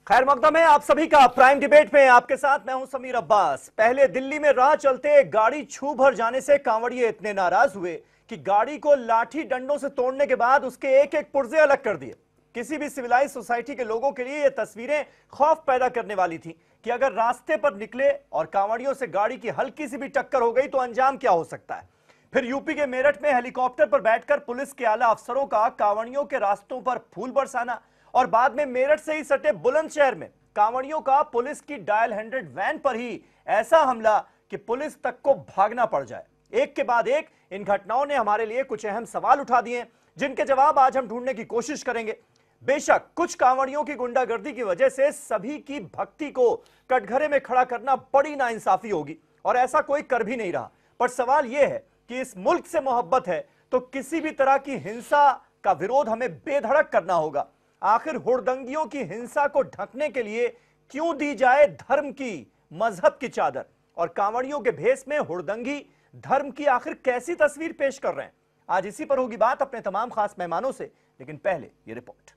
खैर मकदम है आप सभी का प्राइम डिबेट में। आपके साथ मैं हूं समीर अब्बास। पहले दिल्ली में राह चलते गाड़ी छू भर जाने से कांवड़िए इतने नाराज हुए कि गाड़ी को लाठी डंडों से तोड़ने के बाद उसके एक एक पुर्जे अलग कर दिए। किसी भी सिविलाइज सोसाइटी के लोगों के लिए ये तस्वीरें खौफ पैदा करने वाली थी कि अगर रास्ते पर निकले और कांवड़ियों से गाड़ी की हल्की सी भी टक्कर हो गई तो अंजाम क्या हो सकता है। फिर यूपी के मेरठ में हेलीकॉप्टर पर बैठकर पुलिस के आला अफसरों का कांवड़ियों के रास्तों पर फूल बरसाना, और बाद में मेरठ से ही सटे बुलंदशहर में कांवड़ियों का पुलिस की डायल 100 वैन पर ही ऐसा हमला कि पुलिस तक को भागना पड़ जाए। एक के बाद एक इन घटनाओं ने हमारे लिए कुछ अहम सवाल उठा दिए जिनके जवाब आज हम ढूंढने की कोशिश करेंगे। बेशक कुछ कांवड़ियों की गुंडागर्दी की वजह से सभी की भक्ति को कटघरे में खड़ा करना बड़ी नाइंसाफी होगी और ऐसा कोई कर भी नहीं रहा। पर सवाल यह है कि इस मुल्क से मोहब्बत है तो किसी भी तरह की हिंसा का विरोध हमें बेधड़क करना होगा। आखिर हुड़दंगियों की हिंसा को ढकने के लिए क्यों दी जाए धर्म की, मजहब की चादर, और कांवड़ियों के भेष में हुड़दंगी धर्म की आखिर कैसी तस्वीर पेश कर रहे हैं। आज इसी पर होगी बात अपने तमाम खास मेहमानों से, लेकिन पहले ये रिपोर्ट।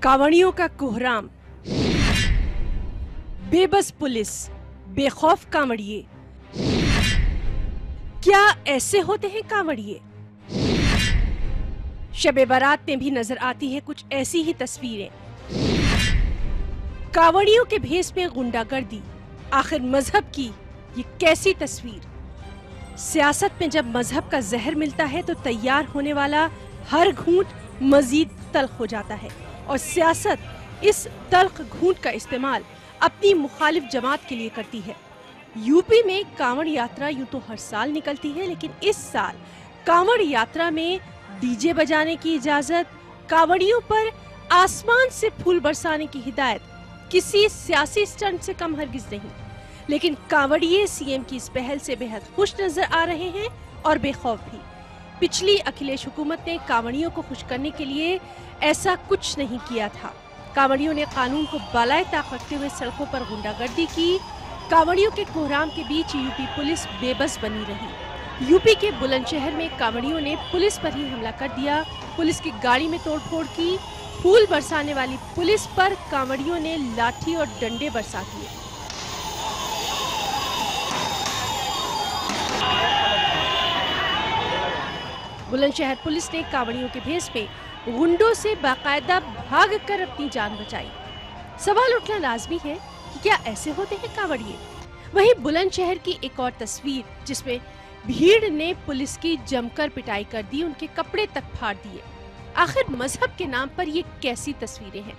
कांवड़ियों का कोहराम, बेबस पुलिस, बेखौफ कांवड़िए। क्या ऐसे होते हैं कांवड़िए? शबे बारात में भी नजर आती है कुछ ऐसी ही तस्वीरें। कांवड़ियों के भेष में गुंडागर्दी, आखिर मजहब की ये कैसी तस्वीर? सियासत में जब मजहब का जहर मिलता है तो तैयार होने वाला हर घूंट मजीद तल्ख हो जाता है और सियासत इस तल्ख घूंट का इस्तेमाल अपनी मुखालिफ जमात के लिए करती है। यूपी में कांवड़ यात्रा यूं तो हर साल निकलती है, लेकिन इस साल कांवड़ यात्रा में डीजे बजाने की इजाजत, कांवड़ियों पर आसमान से फूल बरसाने की हिदायत किसी सियासी स्टंट से कम हरगिज नहीं। लेकिन कांवड़िए सीएम की इस पहल से बेहद खुश नजर आ रहे हैं और बेखौफ भी। पिछली अखिलेश हुकूमत ने कांवड़ियों को खुश करने के लिए ऐसा कुछ नहीं किया था। कांवड़ियों ने कानून को बालाए ताक रखते हुए सड़कों पर गुंडागर्दी की। कांवड़ियों के कोहराम के बीच यूपी पुलिस बेबस बनी रही। यूपी के बुलंदशहर में कांवड़ियों ने पुलिस पर ही हमला कर दिया। पुलिस की गाड़ी में तोड़फोड़ की। फूल बरसाने वाली पुलिस पर कांवड़ियों ने लाठी और डंडे बरसा दिए। बुलंदशहर पुलिस ने कांवड़ियों के भेष में गुंडों से बाकायदा भागकर अपनी जान बचाई। सवाल उठना लाजमी है कि क्या ऐसे होते हैं कांवड़िए? वहीं बुलंदशहर की एक और तस्वीर जिसमें भीड़ ने पुलिस की जमकर पिटाई कर दी, उनके कपड़े तक फाड़ दिए। आखिर मजहब के नाम पर ये कैसी तस्वीरें हैं?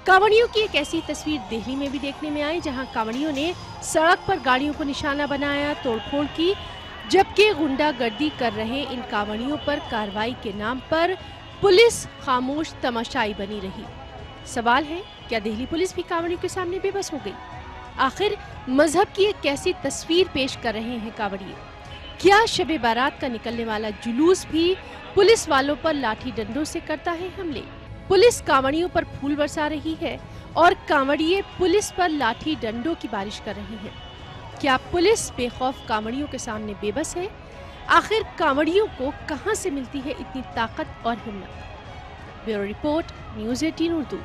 कांवड़ियों की एक ऐसी तस्वीर दिल्ली में भी देखने में आई जहां कांवड़ियों ने सड़क पर गाड़ियों को निशाना बनाया, तोड़फोड़ की, जबकि गुंडागर्दी कर रहे इन कांवड़ियों पर कार्रवाई के नाम पर पुलिस खामोश तमाशाई बनी रही। सवाल है, क्या दिल्ली पुलिस भी कांवड़ियों के सामने बेबस हो गई? आखिर मजहब की एक कैसी तस्वीर पेश कर रहे हैं कांवड़िए? क्या शबे बारात का निकलने वाला जुलूस भी पुलिस वालों पर लाठी डंडों से करता है हमले? पुलिस कांवड़ियों पर फूल बरसा रही है और कांवड़िए पुलिस पर लाठी डंडों की बारिश कर रहे हैं। क्या पुलिस बेखौफ कांवड़ियों के सामने बेबस है? आखिर कांवड़ियों को कहां से मिलती है इतनी ताकत और हिम्मत? Bureau report, news 18 Urdu.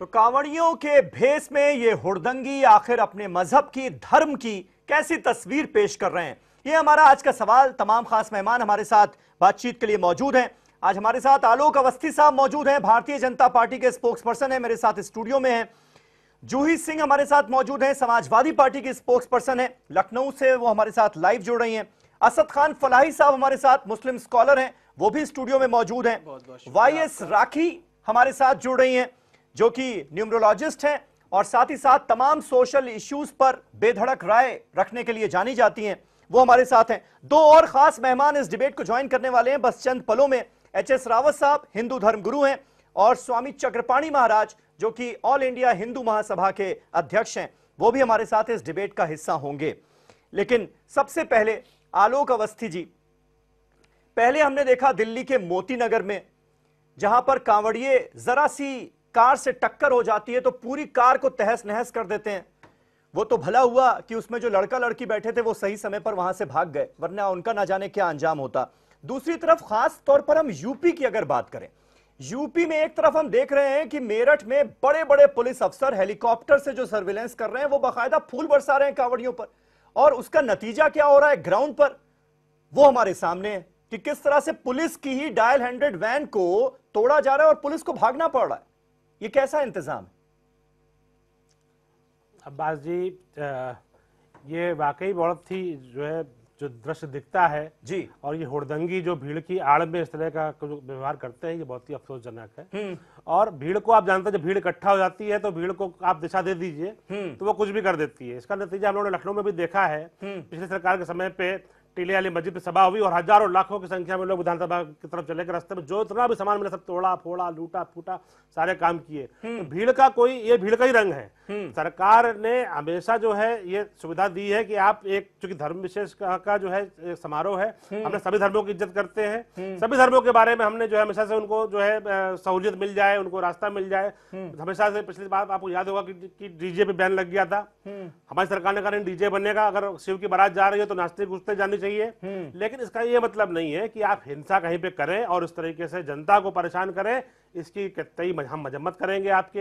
तो कांवड़ियों के भेष में ये हुड़दंगी आखिर अपने मजहब की, धर्म की कैसी तस्वीर पेश कर रहे हैं? ये हमारा आज का सवाल। तमाम खास मेहमान हमारे साथ बातचीत के लिए मौजूद हैं। आज हमारे साथ आलोक अवस्थी साहब मौजूद हैं, भारतीय जनता पार्टी के स्पोक्स पर्सन है, मेरे साथ स्टूडियो में हैं। जूही सिंह हमारे साथ मौजूद हैं, समाजवादी पार्टी की स्पोक्स पर्सन है, लखनऊ से वो हमारे साथ लाइव जुड़ रही हैं। असद खान फलाही साहब हमारे साथ मुस्लिम स्कॉलर हैं, वो भी स्टूडियो में मौजूद हैं। वाईएस राखी हमारे साथ जुड़ रही हैं जो कि न्यूमरोलॉजिस्ट हैं और साथ ही साथ तमाम सोशल इश्यूज पर बेधड़क राय रखने के लिए जानी जाती हैं, वो हमारे साथ हैं। दो और खास मेहमान इस डिबेट को ज्वाइन करने वाले हैं बस चंद पलों में। एचएस रावत साहब हिंदू धर्म गुरु हैं और स्वामी चक्रपाणी महाराज जो कि ऑल इंडिया हिंदू महासभा के अध्यक्ष हैं, वो भी हमारे साथ इस डिबेट का हिस्सा होंगे। लेकिन सबसे पहले आलोक अवस्थी जी, पहले हमने देखा दिल्ली के मोती नगर में जहां पर कांवड़िए जरा सी कार से टक्कर हो जाती है तो पूरी कार को तहस नहस कर देते हैं। वो तो भला हुआ कि उसमें जो लड़का लड़की बैठे थे वो सही समय पर वहां से भाग गए, वरना उनका ना जाने क्या अंजाम होता। दूसरी तरफ खास तौर पर हम यूपी की अगर बात करें, यूपी में एक तरफ हम देख रहे हैं कि मेरठ में बड़े बड़े पुलिस अफसर हेलीकॉप्टर से जो सर्विलेंस कर रहे हैं वो बाकायदा फूल बरसा रहे हैं कांवड़ियों पर, और उसका नतीजा क्या हो रहा है ग्राउंड पर वो हमारे सामने है कि किस तरह से पुलिस की ही डायल 100 वैन को तोड़ा जा रहा है और पुलिस को भागना पड़ रहा है। ये कैसा इंतजाम है? अब्बास जी, ये वाकई बहुत ही जो दृश्य दिखता है जी, और ये हुड़दंगी जो भीड़ की आड़ में इस तरह का जो व्यवहार करते हैं ये बहुत ही अफसोसजनक है। और भीड़ को आप जानते हैं जब भीड़ इकट्ठा हो जाती है तो भीड़ को आप दिशा दे दीजिए तो वो कुछ भी कर देती है। इसका नतीजा हम लोगों ने लखनऊ में भी देखा है। पिछली सरकार के समय पे टीले वाली मस्जिद पे सभा हुई और हजारों लाखों की संख्या में लोग विधानसभा की तरफ चले गए, रास्ते में जो इतना भी सामान मिला सब तोड़ा फोड़ा लूटा फूटा सारे काम किए। तो भीड़ का ये भीड़ का ही रंग है। सरकार ने हमेशा जो है ये सुविधा दी है कि आप एक चूंकि धर्म विशेष का जो है एक समारोह है, हमने सभी धर्मों की इज्जत करते हैं, सभी धर्मों के बारे में हमने जो है हमेशा से उनको जो है सहूलियत मिल जाए, उनको रास्ता मिल जाए। हमेशा से पिछली बार आपको याद होगा कि डीजे पे बैन लग गया था। हमारी सरकार ने कहा डीजे बनेगा, अगर शिव की बारात जा रही है तो नाचते कूदते जानी चाहिए। लेकिन इसका ये मतलब नहीं है कि आप हिंसा कहीं पे करें और इस तरीके से जनता को परेशान करें। इसकी कतई हम मजम्मत करेंगे आपके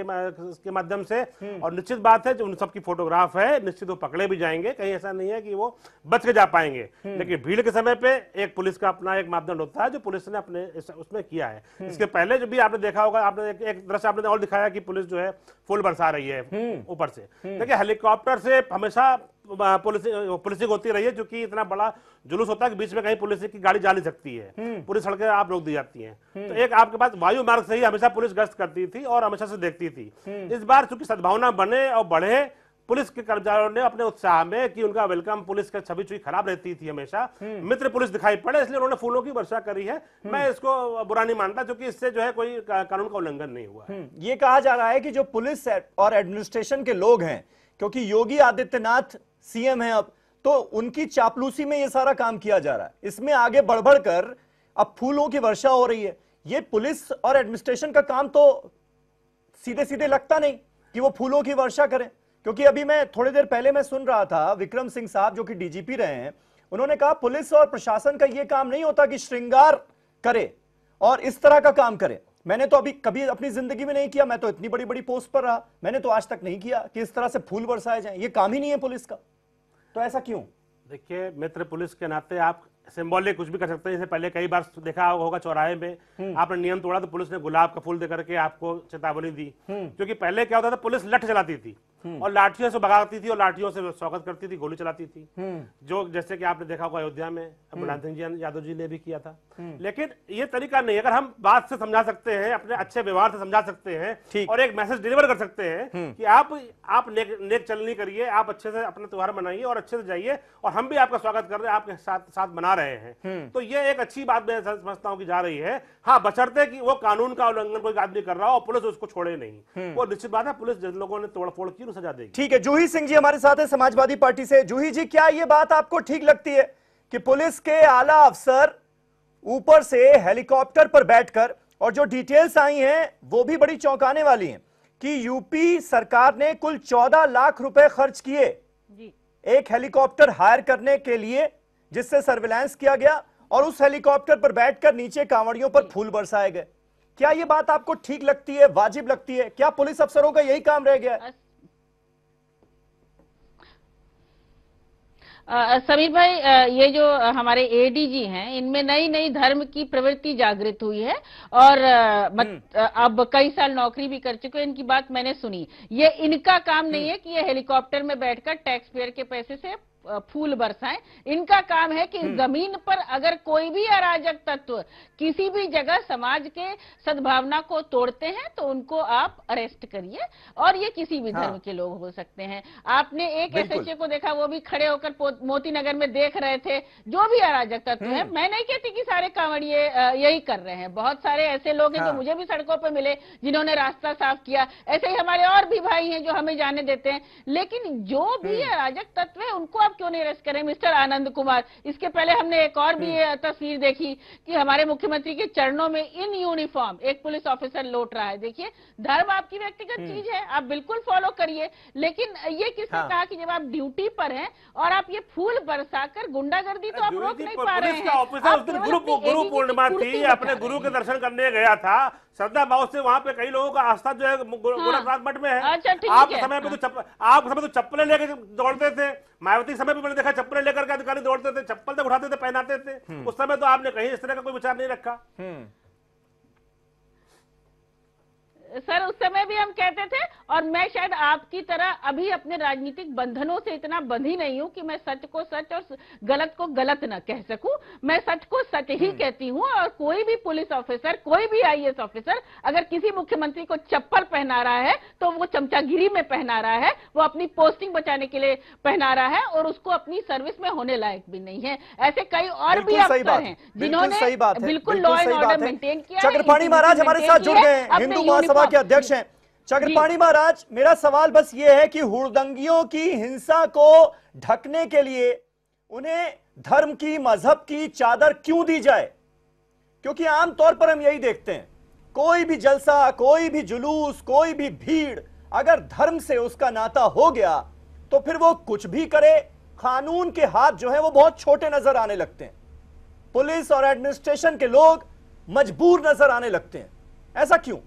इसके माध्यम से। और निश्चित बात है जो उन सबकी फोटोग्राफ है निश्चित वो पकड़े भी जाएंगे, कहीं ऐसा नहीं है कि वो बच के जा पाएंगे। लेकिन भीड़ के समय पे एक पुलिस का अपना एक मापदंड होता है जो पुलिस ने अपने उसमें किया है। इसके पहले जो भी आपने देखा होगा, आपने एक दृश्य आपने और दिखाया कि पुलिस जो है फूल बरसा रही है ऊपर से। देखिए हेलीकॉप्टर से हमेशा पुलिसिंग होती रही है, क्योंकि इतना बड़ा जुलूस होता है कि बीच में कहीं पुलिस की गाड़ी जा नहीं सकती है, पूरी सड़कें आप रोक दी जाती हैं। तो एक आपके पास वायु मार्ग से ही हमेशा पुलिस गश्त करती थी और हमेशा से देखती थी। इस बार चूंकि सद्भावना बने और बढ़े, पुलिस के कर्मचारियों ने अपने उत्साह में कि उनका वेलकम, पुलिस का छवि चुई खराब रहती थी हमेशा, मित्र पुलिस दिखाई पड़े, इसलिए उन्होंने फूलों की वर्षा करी है। मैं इसको बुरा नहीं मानता क्योंकि इससे जो है कोई कानून का उल्लंघन नहीं हुआ। ये कहा जा रहा है कि जो पुलिस और एडमिनिस्ट्रेशन के लोग हैं, क्योंकि योगी आदित्यनाथ सीएम है अब, तो उनकी चापलूसी में ये सारा काम किया जा रहा है। इसमें आगे बढ़ बढ़कर अब फूलों की वर्षा हो रही है। ये पुलिस और एडमिनिस्ट्रेशन का काम तो सीधे सीधे लगता नहीं कि वो फूलों की वर्षा करें, क्योंकि अभी मैं थोड़ी देर पहले मैं सुन रहा था विक्रम सिंह साहब जो कि डीजीपी रहे हैं, उन्होंने कहा पुलिस और प्रशासन का ये काम नहीं होता कि श्रृंगार करे और इस तरह का काम करे। मैंने तो अभी कभी अपनी जिंदगी में नहीं किया, मैं तो इतनी बड़ी बड़ी पोस्ट पर रहा, मैंने तो आज तक नहीं किया कि इस तरह से फूल बरसाए जाएं। ये काम ही नहीं है पुलिस का, तो ऐसा क्यों? देखिए, मित्र पुलिस के नाते आप सिंबॉलिक कुछ भी कर सकते हैं। जैसे पहले कई बार देखा होगा चौराहे में आपने नियम तोड़ा तो पुलिस ने गुलाब का फूल देकर के आपको चेतावनी दी। क्योंकि पहले क्या होता था, पुलिस लठ चलाती थी और लाठियों से भगाती थी और लाठियों से स्वागत करती थी, गोली चलाती थी, जो जैसे कि आपने देखा होगा अयोध्या में मुलायम सिंह यादव जी ने भी किया था। लेकिन ये तरीका नहीं। अगर हम बात से समझा सकते हैं, अपने अच्छे व्यवहार से समझा सकते हैं और एक मैसेज डिलीवर कर सकते हैं कि आप नेक चलनी करिए, आप अच्छे से अपना त्योहार मनाइए और अच्छे से जाइए और हम भी आपका स्वागत कर रहे हैं, आपके साथ मना रहे हैं, तो ये एक अच्छी बात मैं समझता हूं कि जा रही है। हाँ, बशर्ते कि वो कानून का उल्लंघन कोई आदमी कर रहा हो और पुलिस उसको छोड़े नहीं। वो निश्चित बात है, पुलिस जिन लोगों ने तोड़फोड़ की सजा देगी। ठीक है, जूही सिंह जी हमारे साथ है समाजवादी पार्टी से। जूही जी, क्या ये बात आपको ठीक लगती है कि पुलिस के आला अफसर ऊपर से हेलीकॉप्टर पर बैठकर, और जो डिटेल्स आई हैं वो भी बड़ी चौंकाने वाली हैं कि यूपी सरकार ने कुल 14 लाख रुपए खर्च किए एक हेलीकॉप्टर हायर करने के लिए, जिससे सर्विलांस किया गया और उस हेलीकॉप्टर पर बैठकर नीचे कांवड़ियों पर फूल बरसाए गए। क्या ये बात आपको ठीक लगती है, वाजिब लगती है? क्या पुलिस अफसरों का यही काम रह गया है? समीर भाई, ये जो हमारे एडीजी हैं, इनमें नई नई धर्म की प्रवृत्ति जागृत हुई है और अब कई साल नौकरी भी कर चुके हैं। इनकी बात मैंने सुनी। ये इनका काम नहीं है कि ये हेलीकॉप्टर में बैठकर टैक्स पेयर के पैसे से फूल बरसाएं। इनका काम है कि जमीन पर अगर कोई भी अराजक तत्व किसी भी जगह समाज के सद्भावना को तोड़ते हैं तो उनको आप अरेस्ट करिए, और ये किसी भी धर्म के लोग हो सकते हैं। आपने एक एसएचओ को देखा, वो भी खड़े होकर मोती नगर में देख रहे थे। जो भी अराजक तत्व है, मैं नहीं कहती कि सारे कांवड़िए यही कर रहे हैं, बहुत सारे ऐसे लोग हैं जो मुझे भी सड़कों पर मिले जिन्होंने रास्ता साफ किया। ऐसे ही हमारे और भी भाई हैं जो हमें जाने देते हैं। लेकिन जो भी अराजक तत्व है उनको आप क्यों नहीं अरेस्ट करें मिस्टर आनंद कुमार? इसके पहले हमने एक और भी तस्वीर देखी कि हमारे मुख्यमंत्री के चरणों में इन यूनिफॉर्म एक पुलिस ऑफिसर लौट रहा है। देखिए, धर्म आपकी व्यक्तिगत चीज है, आप बिल्कुल फॉलो करिए, लेकिन ये किसने कहा कि जब आप ड्यूटी पर हैं और आप ये फूल बरसाकर गुंडागर्दी तो आप रोक नहीं पा रहे हैं। ऑफिसर उस दिन गुरु पूर्णिमा थी, अपने गुरु के दर्शन करने गया था श्रद्धा भाव से, वहां पे कई लोगों का आस्था जो है गोरखनाथ मठ में है। अच्छा, ठीक आपके है। समय पे तो चप्पलें लेकर दौड़ते थे, मायावती समय पे मैंने देखा चप्पलें लेकर के अधिकारी दौड़ते थे, चप्पल तक उठाते थे, पहनाते थे। उस समय तो आपने कहीं इस तरह का कोई विचार नहीं रखा। सर, उस समय भी हम कहते थे, और मैं शायद आपकी तरह अभी अपने राजनीतिक बंधनों से इतना बंधी नहीं हूं कि मैं सच को सच और गलत को गलत न कह सकूं। मैं सच को सच ही कहती हूं, और कोई भी पुलिस ऑफिसर, कोई भी आईएएस ऑफिसर अगर किसी मुख्यमंत्री को चप्पल पहना रहा है तो वो चमचागिरी में पहना रहा है, वो अपनी पोस्टिंग बचाने के लिए पहना रहा है, और उसको अपनी सर्विस में होने लायक भी नहीं है। ऐसे कई और भी अफसर हैं जिन्होंने बिल्कुल लॉ एंड ऑर्डर मेंटेन किया। चक्रपाणी महाराज हमारे साथ जुड़ गए, हिंदू महासभा के अध्यक्ष हैं। चक्रपाणी महाराज, मेरा सवाल बस ये है कि हुड़दंगियों की हिंसा को ढकने के लिए उन्हें धर्म की, मजहब की चादर क्यों दी जाए? क्योंकि आमतौर पर हम यही देखते हैं, कोई भी जलसा, कोई भी जुलूस, कोई भी भीड़ अगर धर्म से उसका नाता हो गया तो फिर वो कुछ भी करे, कानून के हाथ जो है वो बहुत छोटे नजर आने लगते हैं, पुलिस और एडमिनिस्ट्रेशन के लोग मजबूर नजर आने लगते हैं। ऐसा क्यों?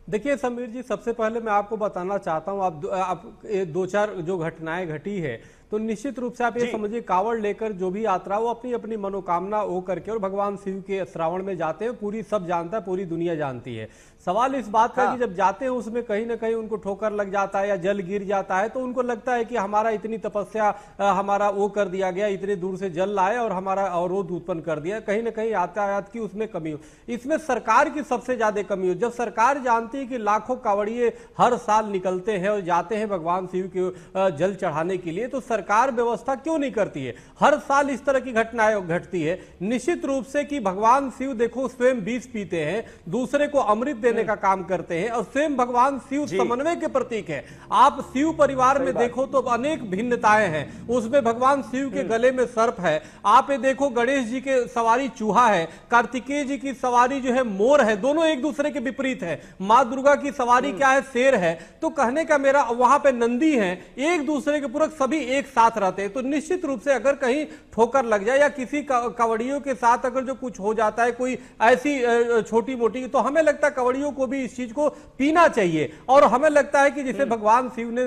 देखिए समीर जी, सबसे पहले मैं आपको बताना चाहता हूं, आप दो चार जो घटनाएं घटी है तो निश्चित रूप से आप ये समझिए, कावड़ लेकर जो भी यात्रा वो अपनी अपनी मनोकामना हो करके और भगवान शिव के श्रावण में जाते हैं, पूरी सब जानता है, पूरी दुनिया जानती है। सवाल इस बात का कि जब जाते हैं उसमें कहीं ना कहीं उनको ठोकर लग जाता है या जल गिर जाता है तो उनको लगता है कि हमारा इतनी तपस्या, हमारा वो कर दिया गया, इतने दूर से जल लाए और हमारा अवरोध उत्पन्न कर दिया, कहीं ना कहीं यातायात की उसमें कमी हो। इसमें सरकार की सबसे ज्यादा कमी हो। जब सरकार जानती है कि लाखों कांवड़िए हर साल निकलते हैं और जाते हैं भगवान शिव के जल चढ़ाने के लिए, तो सरकार व्यवस्था क्यों नहीं करती है? हर साल इस तरह की घटनाएं घटती है। निश्चित रूप से कि भगवान शिव देखो स्वयं विष पीते हैं, दूसरे को अमृत देने का काम करते हैं, और स्वयं भगवान शिव समन्वय के प्रतीक है। आप शिव परिवार में देखो तो अनेक भिन्नताएं हैं, उसमें भगवान शिव के गले में सर्प है, आप ये देखो गणेश जी के सवारी चूहा है, कार्तिकेय जी की सवारी जो है मोर है, दोनों एक दूसरे के विपरीत है। मां दुर्गा की सवारी क्या है? शेर है। तो कहने का मेरा, वहां पे नंदी है, एक दूसरे के पूरक सभी एक साथ रहते हैं। तो निश्चित रूप से अगर कहीं ठोकर लग जाए या किसी कांवड़ियों के साथ अगर जो कुछ हो जाता है, कोई ऐसी छोटी मोटी, तो हमें लगता है कांवड़ियों को भी इस चीज को पीना चाहिए, और हमें लगता है कि जैसे भगवान शिव ने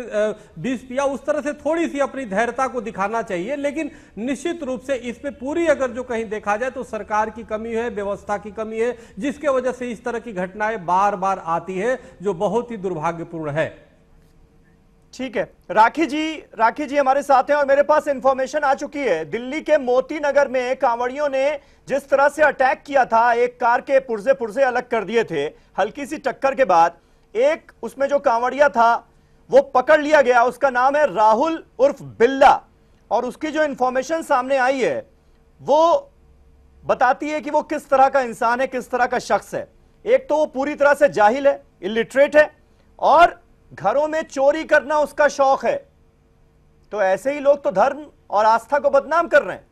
विष पिया उस तरह से थोड़ी सी अपनी धैर्यता को दिखाना चाहिए। लेकिन निश्चित रूप से इस पे पूरी अगर जो कहीं देखा जाए तो सरकार की कमी है, व्यवस्था की कमी है, जिसके वजह से इस तरह की घटनाएं बार बार आती है, जो बहुत ही दुर्भाग्यपूर्ण है। ठीक है, राखी जी हमारे साथ हैं और मेरे पास इंफॉर्मेशन आ चुकी है, दिल्ली के मोती नगर में कांवड़ियों ने जिस तरह से अटैक किया था, एक कार के पुर्जे अलग कर दिए थे, हल्की सी टक्कर के बाद एक उसमें जो कांवड़िया था वो पकड़ लिया गया, उसका नाम है राहुल उर्फ बिल्ला, और उसकी जो इंफॉर्मेशन सामने आई है वो बताती है कि वो किस तरह का इंसान है, किस तरह का शख्स है। एक तो वो पूरी तरह से जाहिल है, इलिटरेट है, और घरों में चोरी करना उसका शौक है। तो ऐसे ही लोग तो धर्म और आस्था को बदनाम कर रहे हैं।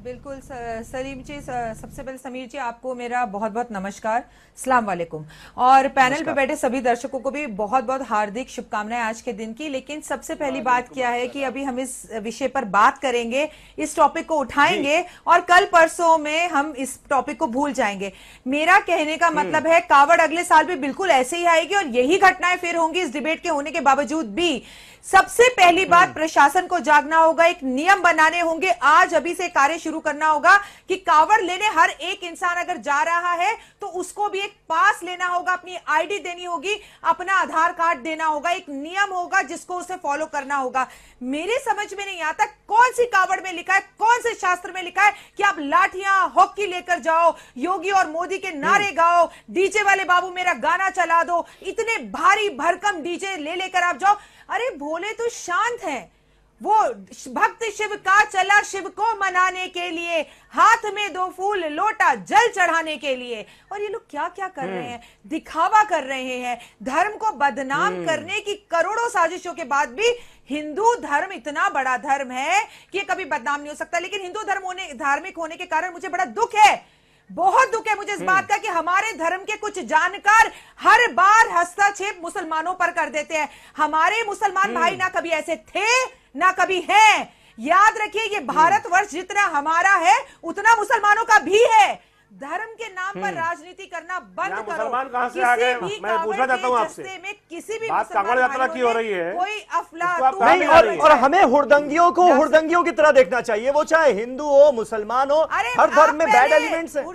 बिल्कुल सलीम जी, सबसे पहले समीर जी आपको मेरा बहुत बहुत नमस्कार, अस्सलाम वालेकुम, और पैनल पे बैठे सभी दर्शकों को भी बहुत बहुत हार्दिक शुभकामनाएं आज के दिन की। लेकिन सबसे पहली बात क्या है कि अभी हम इस विषय पर बात करेंगे, इस टॉपिक को उठाएंगे और कल परसों में हम इस टॉपिक को भूल जाएंगे। मेरा कहने का मतलब है कावड़ अगले साल भी बिल्कुल ऐसे ही आएगी और यही घटनाएं फिर होंगी इस डिबेट के होने के बावजूद भी। सबसे पहली बात, प्रशासन को जागना होगा, एक नियम बनाने होंगे, आज अभी से कार्य शुरू करना होगा कि कावड़ लेने हर एक इंसान अगर जा रहा है तो उसको भी एक पास लेना होगा, अपनी आईडी देनी होगी, अपना आधार कार्ड देना होगा, एक नियम होगा जिसको उसे फॉलो करना होगा। मेरे समझ में नहीं आता कौन सी कावड़ में लिखा है, कौन से शास्त्र में लिखा है कि आप लाठियां हॉकी लेकर जाओ, योगी और मोदी के नारे गाओ, डीजे वाले बाबू मेरा गाना चला दो, इतने भारी भरकम डीजे ले लेकर आप जाओ। अरे भोले तो शांत हैं, वो भक्त शिव का चला शिव को मनाने के लिए, हाथ में 2 फूल लोटा जल चढ़ाने के लिए। और ये लोग क्या क्या कर रहे हैं, दिखावा कर रहे हैं, धर्म को बदनाम करने की करोड़ों साजिशों के बाद भी हिंदू धर्म इतना बड़ा धर्म है कि ये कभी बदनाम नहीं हो सकता। लेकिन हिंदू धर्म धार्मिक होने के कारण मुझे बड़ा दुख है, बहुत दुख है मुझे इस बात का कि हमारे धर्म के कुछ जानकार हर बार हस्तक्षेप मुसलमानों पर कर देते हैं। हमारे मुसलमान भाई ना कभी ऐसे थे ना कभी हैं। याद रखिए, ये भारतवर्ष जितना हमारा है उतना मुसलमानों का भी है। धर्म के नाम पर राजनीति करना बंद करो। मुसलमान कहां से आ गए? मैं पूछना चाहता हूं आपसे, में किसी भी बात कांवड़ यात्रा की हो रही है, कोई उसको नहीं, और हमें हुड़दंगियों की तरह देखना चाहिए। वो चाहे हिंदू हो मुसलमान हो, हर धर्म में बैड एलिमेंट्स हैं,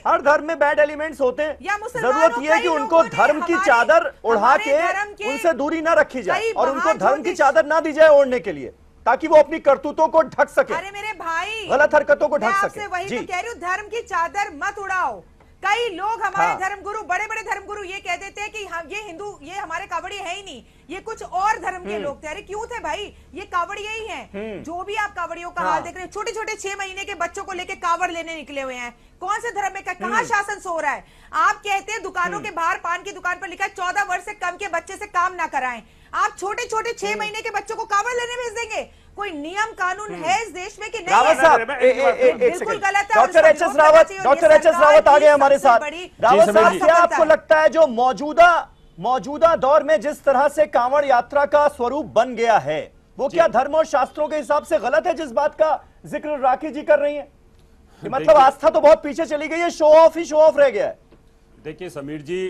हर धर्म में बैड एलिमेंट्स होते हैं। जरूरत यह है कि उनको धर्म की चादर ओढ़ा के उनसे दूरी ना रखी जाए और उनको धर्म की चादर ना दी जाए ओढ़ने के लिए, ताकि वो अपनी करतूतों को ढक सके। अरे मेरे भाई, गलत हरकतों को ढक सके। वही तो कह रही हूँ, धर्म की चादर मत उड़ाओ। कई लोग हमारे धर्मगुरु, बड़े बड़े धर्मगुरु ये कह देते हैं कि हम ये हिंदू, ये हमारे कावड़ी है ही नहीं, ये कुछ और धर्म के लोग थे। अरे क्यों थे भाई, ये कावड़िए ही हैं। जो भी आप कावड़ियों का हाल देख रहे हैं, छोटे छोटे 6 महीने के बच्चों को लेके कावड़ लेने निकले हुए हैं। कौन से धर्म में कहाँ शासन सो रहा है? आप कहते हैं दुकानों के बाहर, पान की दुकान पर लिखा है 14 वर्ष से कम के बच्चे से काम ना कराएं। आप छोटे छोटे 6 महीने के बच्चों को कावड़ लेने भेज देंगे? कोई नियम कानून है इस देश में कि नहीं? रावत साहब, बिल्कुल गलत है। डॉक्टर एच एस रावत आ गए हमारे साथ। रावत साहब, क्या आपको लगता है जो मौजूदा दौर में जिस तरह से कांवड़ यात्रा का स्वरूप बन गया है, वो क्या धर्म और शास्त्रों के हिसाब से गलत है? जिस बात का जिक्र राखी जी कर रही है, मतलब आस्था तो बहुत पीछे चली गई है, शो ऑफ रह गया है। देखिए समीर जी,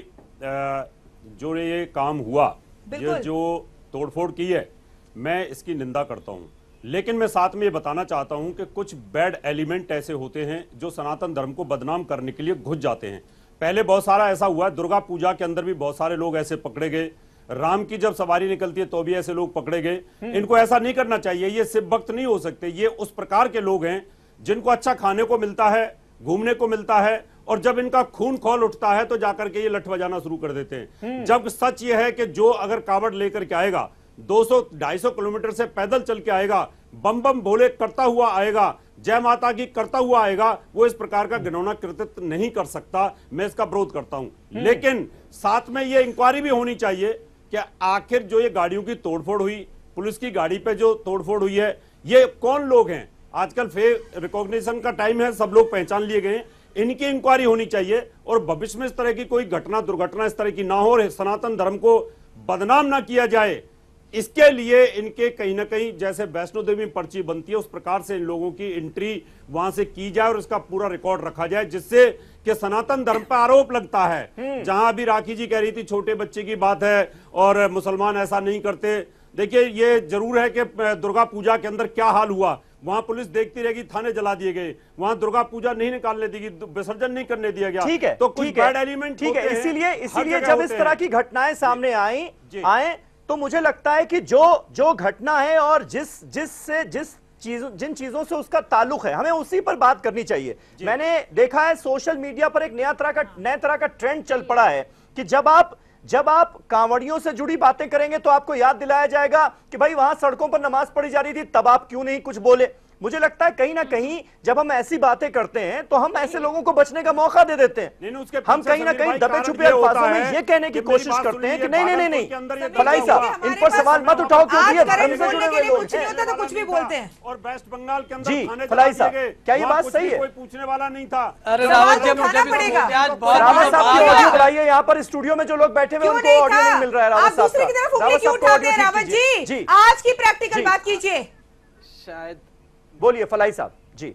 जो ये काम हुआ, ये जो तोड़फोड़ की है, मैं इसकी निंदा करता हूं। लेकिन मैं साथ में ये बताना चाहता हूं कि कुछ बैड एलिमेंट ऐसे होते हैं जो सनातन धर्म को बदनाम करने के लिए घुस जाते हैं। पहले बहुत सारा ऐसा हुआ है, दुर्गा पूजा के अंदर भी बहुत सारे लोग ऐसे पकड़े गए, राम की जब सवारी निकलती है तो भी ऐसे लोग पकड़े गए। इनको ऐसा नहीं करना चाहिए, ये शिव भक्त नहीं हो सकते। ये उस प्रकार के लोग हैं जिनको अच्छा खाने को मिलता है, घूमने को मिलता है, और जब इनका खून खौल उठता है तो जाकर के ये लठ बजाना शुरू कर देते हैं। जब सच ये है कि जो अगर कावड़ लेकर के आएगा, 200-250 किलोमीटर से पैदल चल के आएगा, बम बम भोले करता हुआ आएगा, जय माता की करता हुआ आएगा, वो इस प्रकार का घिनौना कृत्य नहीं कर सकता। मैं इसका विरोध करता हूं। लेकिन साथ में ये इंक्वायरी भी होनी चाहिए कि आखिर जो ये गाड़ियों की तोड़फोड़ हुई, पुलिस की गाड़ी पे जो तोड़फोड़ हुई है, ये कौन लोग हैं? आजकल फेस रिकॉग्निशन का टाइम है, सब लोग पहचान लिए गए, इनकी इंक्वायरी होनी चाहिए और भविष्य में इस तरह की कोई दुर्घटना इस तरह की ना हो और सनातन धर्म को बदनाम ना किया जाए। इसके लिए इनके कहीं ना कहीं जैसे वैष्णो देवी में पर्ची बनती है, उस प्रकार से इन लोगों की एंट्री वहां से की जाए और इसका पूरा रिकॉर्ड रखा जाए, जिससे कि सनातन धर्म पर आरोप लगता है। जहां भी राखी जी कह रही थी छोटे बच्चे की बात है और मुसलमान ऐसा नहीं करते। देखिए, ये जरूर है कि दुर्गा पूजा के अंदर क्या हाल हुआ, वहां पुलिस देखती रहेगी, थाने जला दिए गए, वहां दुर्गा पूजा नहीं निकालने दी, विसर्जन नहीं करने दिया गया। ठीक है, तो कुछ बैड एलिमेंट, ठीक है। इसीलिए जब इस तरह की घटनाएं सामने आए तो मुझे लगता है कि जो घटना है और जिन चीजों से उसका ताल्लुक है, हमें उसी पर बात करनी चाहिए। मैंने देखा है सोशल मीडिया पर एक नया तरह का ट्रेंड चल पड़ा है कि जब आप कांवड़ियों से जुड़ी बातें करेंगे तो आपको याद दिलाया जाएगा कि भाई वहां सड़कों पर नमाज पढ़ी जा रही थी, तब आप क्यों नहीं कुछ बोले। मुझे लगता है कहीं ना कहीं जब हम ऐसी बातें करते हैं तो हम ऐसे लोगों को बचने का मौका दे देते हैं। हम कहीं ना कहीं दबे छुपे अल्फाजों में ये कहने की कोशिश करते हैं कि नहीं, फलाई साहब इन पर सवाल मत उठाओ क्योंकि ये धर्म से जुड़े हुए लोग हैं, तो कुछ भी बोलते हैं। और वेस्ट बंगाल के अंदर जी फलाई साहब, क्या ये बात सही है? कोई पूछने वाला नहीं था। रावत साहब की ऑडियो बुलाइए, यहाँ पर स्टूडियो में जो लोग बैठे हुए उनको ऑडियो नहीं मिल रहा है। रावत साहब दूसरी की तरफ उंगली क्यों उठाते हैं? रावत जी, आज की प्रैक्टिकल बात कीजिए। शायद बोलिए फलाई साहब जी।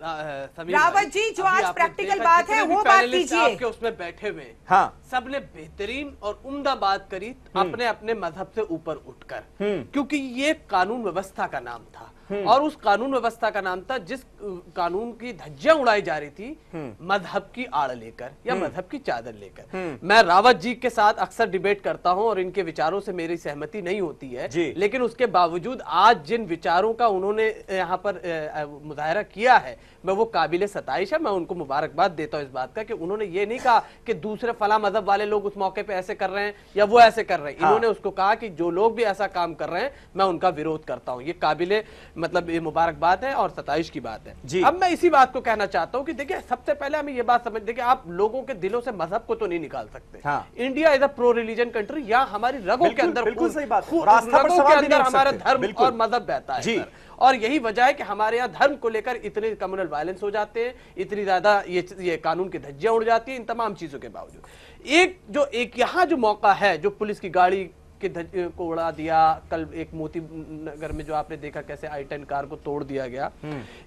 रावत जी, जो आज प्रैक्टिकल बात है वो बात कीजिए। आपके उसमें बैठे हुए, हाँ, सबने बेहतरीन और उम्दा बात करी अपने अपने मजहब से ऊपर उठकर, क्योंकि ये कानून व्यवस्था का नाम था और उस कानून व्यवस्था का नाम था जिस कानून की धज्जियां उड़ाई जा रही थी मजहब की आड़ लेकर या मजहब की चादर लेकर। मैं रावत जी के साथ अक्सर डिबेट करता हूं और इनके विचारों से मेरी सहमति नहीं होती है, लेकिन उसके बावजूद आज जिन विचारों का उन्होंने यहाँ पर मुजाहरा किया है मैं वो काबिले सताइश है। मैं उनको मुबारकबाद देता हूँ इस बात का कि उन्होंने ये नहीं कहा कि दूसरे फला मजहब वाले लोग उस मौके पे ऐसे कर रहे हैं या वो ऐसे कर रहे हैं। इन्होंने उसको कहा कि जो लोग भी ऐसा काम कर रहे हैं मैं उनका विरोध करता हूँ। ये काबिले मतलब ये मुबारकबाद है और सताइश की बात है। अब मैं इसी बात को कहना चाहता हूँ कि देखिए सबसे पहले हमें ये बात समझ देखिए आप लोगों के दिलों से मजहब को तो नहीं निकाल सकते। India is a pro religion country, यहाँ हमारी रगों के अंदर हमारा धर्म और मजहब बहता है और यही वजह है कि हमारे यहाँ धर्म को लेकर इतने कम्युनल वायलेंस हो जाते हैं, इतनी ज्यादा ये कानून की धज्जियां उड़ जाती हैं। इन तमाम चीजों के बावजूद एक यहाँ जो मौका है जो पुलिस की गाड़ी के को उड़ा दिया, कल एक मोती नगर में जो आपने देखा कैसे i10 कार को तोड़ दिया गया,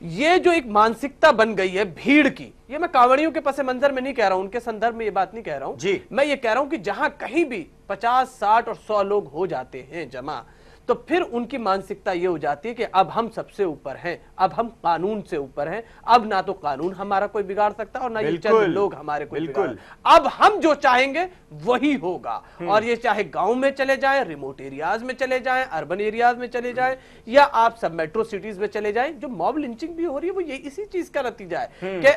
ये जो एक मानसिकता बन गई है भीड़ की, ये मैं कांवड़ियों के पस मंजर में नहीं कह रहा हूं, उनके संदर्भ में ये बात नहीं कह रहा हूं, मैं ये कह रहा हूं कि जहां कहीं भी 50, 60 और 100 लोग हो जाते हैं जमा, तो फिर उनकी मानसिकता ये हो जाती है कि अब हम सबसे ऊपर हैं, अब हम कानून से ऊपर हैं, अब ना तो कानून हमारा कोई बिगाड़ सकता और ना ये चंद लोग हमारे कोई बिगाड़, अब हम जो चाहेंगे वही होगा। और ये चाहे गांव में चले जाएं, रिमोट एरियाज में चले जाएं, अर्बन एरियाज में चले जाएं या आप सब मेट्रो सिटीज में चले जाएं, जो मॉब लिंचिंग भी हो रही है वो ये इसी चीज का नतीजा है कि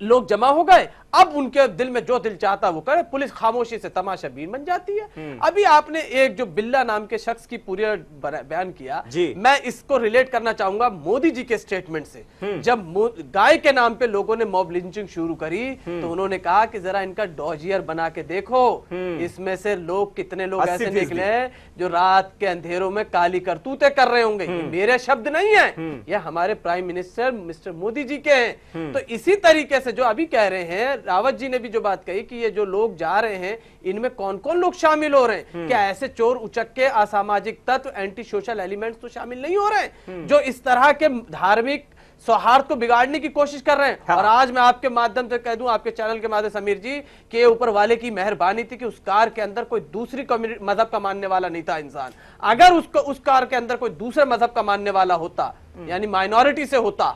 लोग जमा हो गए, अब उनके दिल में जो दिल चाहता वो करे, पुलिस खामोशी से तमाशाबीन बन जाती है। अभी आपने एक जो बिल्ला नाम के शख्स की पूरी बयान किया, मैं इसको रिलेट करना चाहूंगा मोदी जी के स्टेटमेंट से। जब गाय के नाम पे लोगों ने मॉब लिंचिंग शुरू करी तो उन्होंने कहा कि जरा इनका डॉजियर बना के देखो, इसमें से लोग कितने लोग ऐसे निकले हैं जो रात के अंधेरों में काली करतूतें कर रहे होंगे। मेरे शब्द नहीं है, ये हमारे prime minister mister Modi ji के हैं। तो इसी तरीके से जो अभी कह रहे हैं, रावत जी ने भी जो बात कही कि ये जो लोग जा रहे हैं इनमें कौन कौन लोग शामिल हो रहे हैं, क्या ऐसे चोर उचक्के असामाजिक तत्व एंटी सोशल एलिमेंट्स तो शामिल नहीं हो रहे हैं जो इस तरह के धार्मिक सौहार्द को बिगाड़ने की कोशिश कर रहे हैं। और आज मैं आपके माध्यम से कह दूं, आपके चैनल के माध्यम से समीर जी, के ऊपर वाले की मेहरबानी थी कि उस कार के अंदर कोई दूसरी मजहब का मानने वाला नहीं था इंसान। अगर उसको उस कार के अंदर कोई दूसरे मजहब का मानने वाला होता यानी माइनॉरिटी से होता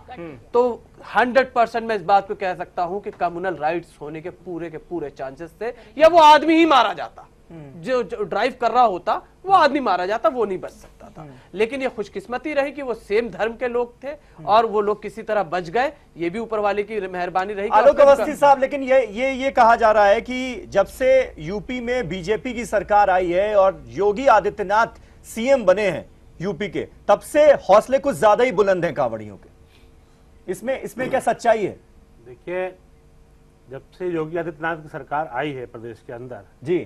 तो 100% मैं इस बात को कह सकता हूं कि कम्युनल राइट्स होने के पूरे चांसेस थे, या वो आदमी ही मारा जाता, जो ड्राइव कर रहा होता वो आदमी मारा जाता, वो नहीं बच सकता था। लेकिन ये खुशकिस्मती रही कि वो सेम धर्म के लोग थे और वो लोग किसी तरह बच गए, ये भी ऊपर वाले की मेहरबानी रही। आलोक अवस्थी साहब, लेकिन ये कहा जा रहा है कि जब से यूपी में बीजेपी की सरकार आई है और योगी आदित्यनाथ सीएम बने हैं यूपी के, तब से हौसले कुछ ज्यादा ही बुलंद हैं कांवड़ियों के। इसमें क्या सच्चाई है? देखिए, जब से योगी आदित्यनाथ की सरकार आई है प्रदेश के अंदर जी,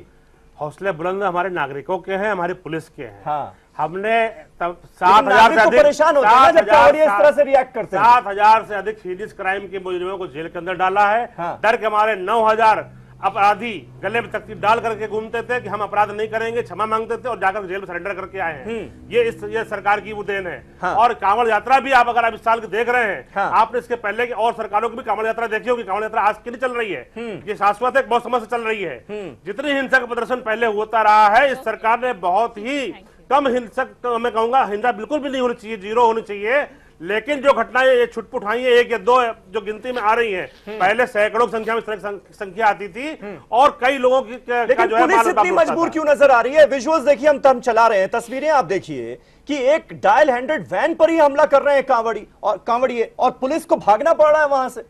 हौसले बुलंद हमारे नागरिकों के हैं, हमारी पुलिस के हैं। हाँ। हमने तब 7,000 से अधिक परेशान होते हैं जब कांवड़िए इस तरह से रिएक्ट करते हैं। 7,000 से अधिक सीरियस क्राइम के मुजरिमों को जेल के अंदर डाला है। हाँ। डर के हमारे 9,000 अपराधी गले में तख्ती डाल करके घूमते थे कि हम अपराध नहीं करेंगे, क्षमा मांगते थे और जाकर जेल में सरेंडर करके आए हैं। ये सरकार की वो देन है। हाँ। और कांवड़ यात्रा भी आप अगर आप इस साल के देख रहे हैं, हाँ। आपने इसके पहले की और सरकारों की भी कांवड़ यात्रा देखी होगी। कांवड़ यात्रा आज की नहीं चल रही है, ये शाश्वत है, बहुत समय से चल रही है। जितनी हिंसक प्रदर्शन पहले होता रहा है, इस सरकार ने बहुत ही कम हिंसक, मैं कहूंगा हिंसा बिल्कुल भी नहीं होनी चाहिए, 0 होनी चाहिए। लेकिन जो घटनाएं ये छुटपुट आई है, 1 या 2 जो गिनती में आ रही हैं, पहले सैकड़ों की संख्या में इस तरह की संख्या आती थी और कई लोगों की लेकिन पुलिस इतनी मजबूर क्यों नजर आ रही है? विजुअल्स देखिए, हम चला रहे हैं, तस्वीरें आप देखिए कि एक डायल हैंडेड वैन पर ही हमला कर रहे हैं कांवड़िए और पुलिस को भागना पड़ रहा है वहां से।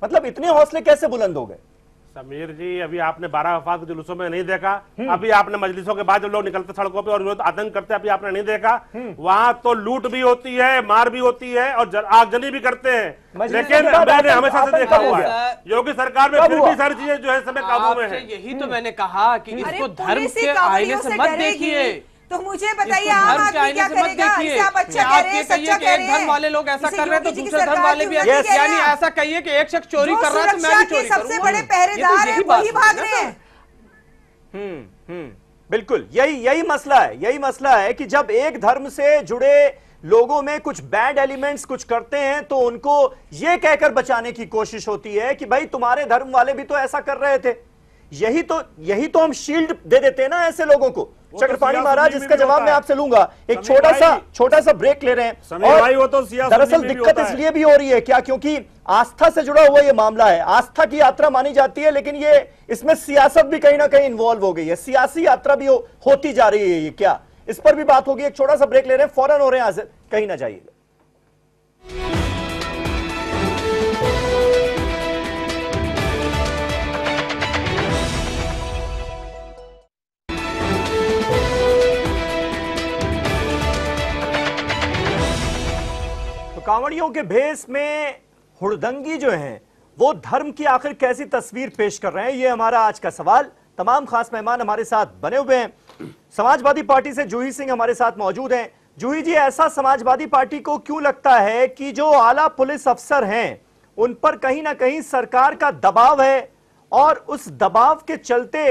मतलब इतने हौसले कैसे बुलंद हो गए? समीर जी, अभी आपने 12 वफात के जुलूसों में नहीं देखा, अभी आपने मजलिसों के बाद जब लोग निकलते सड़कों पे और विरोध आतंक करते अभी आपने नहीं देखा। वहां तो लूट भी होती है, मार भी होती है और आगजनी भी करते हैं। लेकिन मैंने हमेशा से देखा हुआ है योगी सरकार में फिर भी सारी चीजें जो है समय काबू में है। यही तो मैंने कहा कि इसको धर्म के आईने से मत देखिए। तो मुझे बताइए, आम आदमी क्या करेगा? इसे आप अच्छा कह रहे हैं, सच्चा कह रहे हैं। एक धर्म वाले लोग ऐसा कर रहे हैं तो दूसरे धर्म वाले भी, यानी ऐसा कहिए कि एक शख्स चोरी कर रहा है तो मैं भी चोरी करूंगा। सबसे बड़े पहरेदार हैं, वही भाग रहे हैं। बिल्कुल यही मसला है कि जब एक धर्म से जुड़े लोगों में कुछ बैड एलिमेंट्स कुछ करते हैं तो उनको यह कहकर बचाने की कोशिश होती है कि भाई तुम्हारे धर्म वाले भी तो ऐसा कर रहे थे। यही तो हम शील्ड दे देते हैं ना ऐसे लोगों को। चक्रपाणी महाराज, सियासत इसका में भी जवाब होता मैं है। आपसे लूंगा। एक समीर छोटा सा ब्रेक ले रहे हैं। समीर भाई, वो तो सियासत दरअसल में भी दिक्कत होता है। इसलिए भी हो रही है क्या, क्योंकि आस्था से जुड़ा हुआ ये मामला है, आस्था की यात्रा मानी जाती है, लेकिन ये इसमें सियासत भी कहीं ना कहीं इन्वॉल्व हो गई है, सियासी यात्रा भी होती जा रही है ये क्या, इस पर भी बात होगी। एक छोटा सा ब्रेक ले रहे हैं, फौरन हो रहे हैं हाजिर, कहीं ना जाइएगा। कांवड़ियों के भेष में हुड़दंगी जो हैं वो धर्म की आखिर कैसी तस्वीर पेश कर रहे हैं, ये हमारा आज का सवाल। तमाम खास मेहमान हमारे साथ बने हुए हैं। समाजवादी पार्टी से जूही सिंह हमारे साथ मौजूद हैं। जूही जी, ऐसा समाजवादी पार्टी को क्यों लगता है कि जो आला पुलिस अफसर हैं उन पर कहीं ना कहीं सरकार का दबाव है और उस दबाव के चलते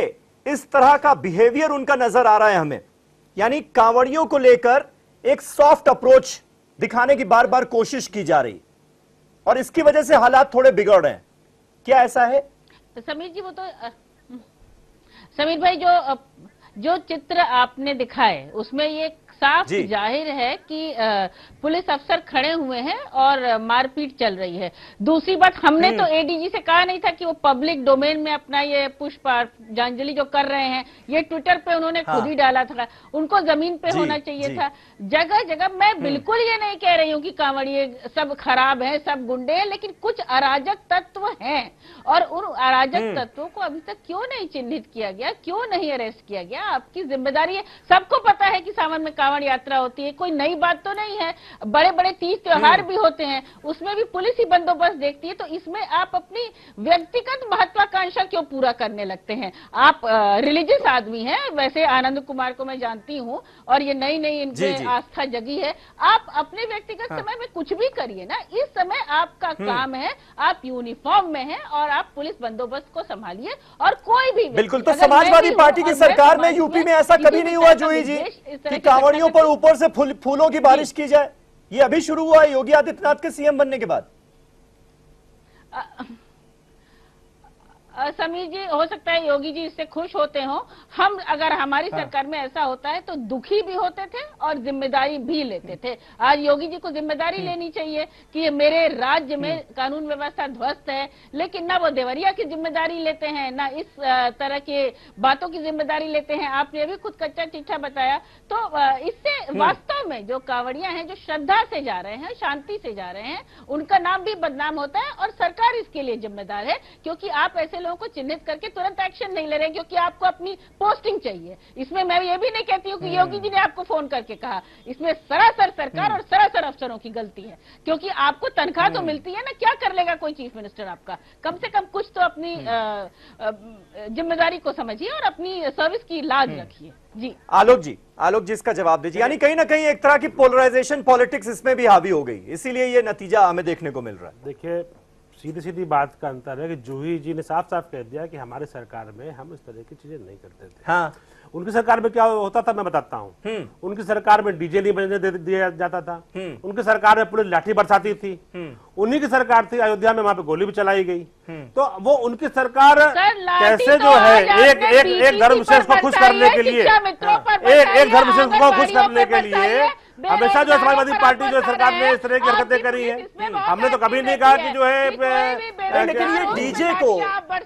इस तरह का बिहेवियर उनका नजर आ रहा है हमें, यानी कांवड़ियों को लेकर एक सॉफ्ट अप्रोच दिखाने की बार बार कोशिश की जा रही और इसकी वजह से हालात थोड़े बिगड़ रहे हैं, क्या ऐसा है? समीर जी, वो तो समीर भाई जो चित्र आपने दिखाए उसमें ये साफ जाहिर है कि पुलिस अफसर खड़े हुए हैं और मारपीट चल रही है। दूसरी बात, हमने तो एडीजी से कहा नहीं था कि वो पब्लिक डोमेन में अपना ये पुष्पांजलि जो कर रहे हैं ये ट्विटर पे उन्होंने खुद ही डाला था, उनको जमीन पे होना चाहिए था। जगह जगह मैं बिल्कुल ये नहीं कह रही हूँ कि कांवड़िए सब खराब हैं, सब गुंडे हैं, लेकिन कुछ अराजक तत्व हैं और उन अराजक तत्वों को अभी तक क्यों नहीं चिन्हित किया गया, क्यों नहीं अरेस्ट किया गया? आपकी जिम्मेदारी है। सबको पता है कि सावन में कांवड़ यात्रा होती है, कोई नई बात तो नहीं है। बड़े बड़े तीज त्योहार भी होते हैं, उसमें भी पुलिस ही बंदोबस्त देखती है, तो इसमें आप अपनी व्यक्तिगत महत्वाकांक्षा क्यों पूरा करने लगते हैं? आप रिलीजियस आदमी हैं, वैसे आनंद कुमार को मैं जानती हूं और ये नई नई इनके आस्था जगी है। आप अपने व्यक्तिगत समय में कुछ भी करिए ना, इस समय आपका काम है, आप यूनिफॉर्म में हैं और आप पुलिस बंदोबस्त को संभालिए। और कोई भी बिल्कुल, तो समाजवादी पार्टी की सरकार में यूपी में ऐसा कभी नहीं हुआ जूही जी कि कांवड़ियों पर ऊपर से फूलों की बारिश की जाए? ये अभी शुरू हुआ है योगी आदित्यनाथ के सीएम बनने के बाद। समीर जी, हो सकता है योगी जी इससे खुश होते हो। हम अगर हमारी सरकार में ऐसा होता है तो दुखी भी होते थे और जिम्मेदारी भी लेते थे। आज योगी जी को जिम्मेदारी लेनी चाहिए कि ये मेरे राज्य में कानून व्यवस्था ध्वस्त है, लेकिन ना वो देवरिया की जिम्मेदारी लेते हैं, ना इस तरह के बातों की जिम्मेदारी लेते हैं। आपने अभी खुद कच्चा चिट्ठा बताया, तो इससे वास्तव में जो कांवड़िया हैं, जो श्रद्धा से जा रहे हैं, शांति से जा रहे हैं, उनका नाम भी बदनाम होता है और सरकार इसके लिए जिम्मेदार है, क्योंकि आप ऐसे लोगों को चिन्हित करके तुरंत एक्शन नहीं ले रहे, क्योंकि आपको अपनी पोस्टिंग चाहिए। इसमें मैं ये भी नहीं कहती हूँ कि योगी जी ने आपको फोन करके कहा, इसमें सरासर सरकार और सरासर अफसरों की गलती है, क्योंकि आपको तनख्वाह तो मिलती है ना, क्या कर लेगा कोई चीफ मिनिस्टर आपका? कम से कम कुछ तो अपनी जिम्मेदारी को समझिए और अपनी सर्विस की लाज रखिए। जी आलोक जी इसका जवाब दीजिए। यानी कहीं ना कहीं एक तरह की पोलराइजेशन पॉलिटिक्स इसमें भी हावी हो गई, इसीलिए ये नतीजा हमें देखने को मिल रहा है। देखिए, सीधी सीधी बात का अंतर है कि जूही जी ने साफ साफ कह दिया कि हमारी सरकार में हम इस तरह की चीजें नहीं करते थे। हाँ। उनकी सरकार में क्या होता था मैं बताता हूँ। उनकी सरकार में डीजे नहीं बजने दिया जाता था, उनकी सरकार में पुलिस लाठी बरसाती थी, उन्हीं की सरकार थी अयोध्या में, वहां पे गोली भी चलाई गई। तो वो उनकी सरकार कैसे जो है एक धर्म विशेष को खुश करने के लिए, एक धर्म विशेष को खुश करने के लिए हमेशा जो समाजवादी पार्टी जो सरकार ने इस तरह की हरकतें करी है। हमने तो कभी नहीं कहा कि जो है, लेकिन ये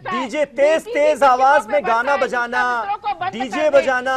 डीजे तेज आवाज में गाना बजाना, डीजे बजाना,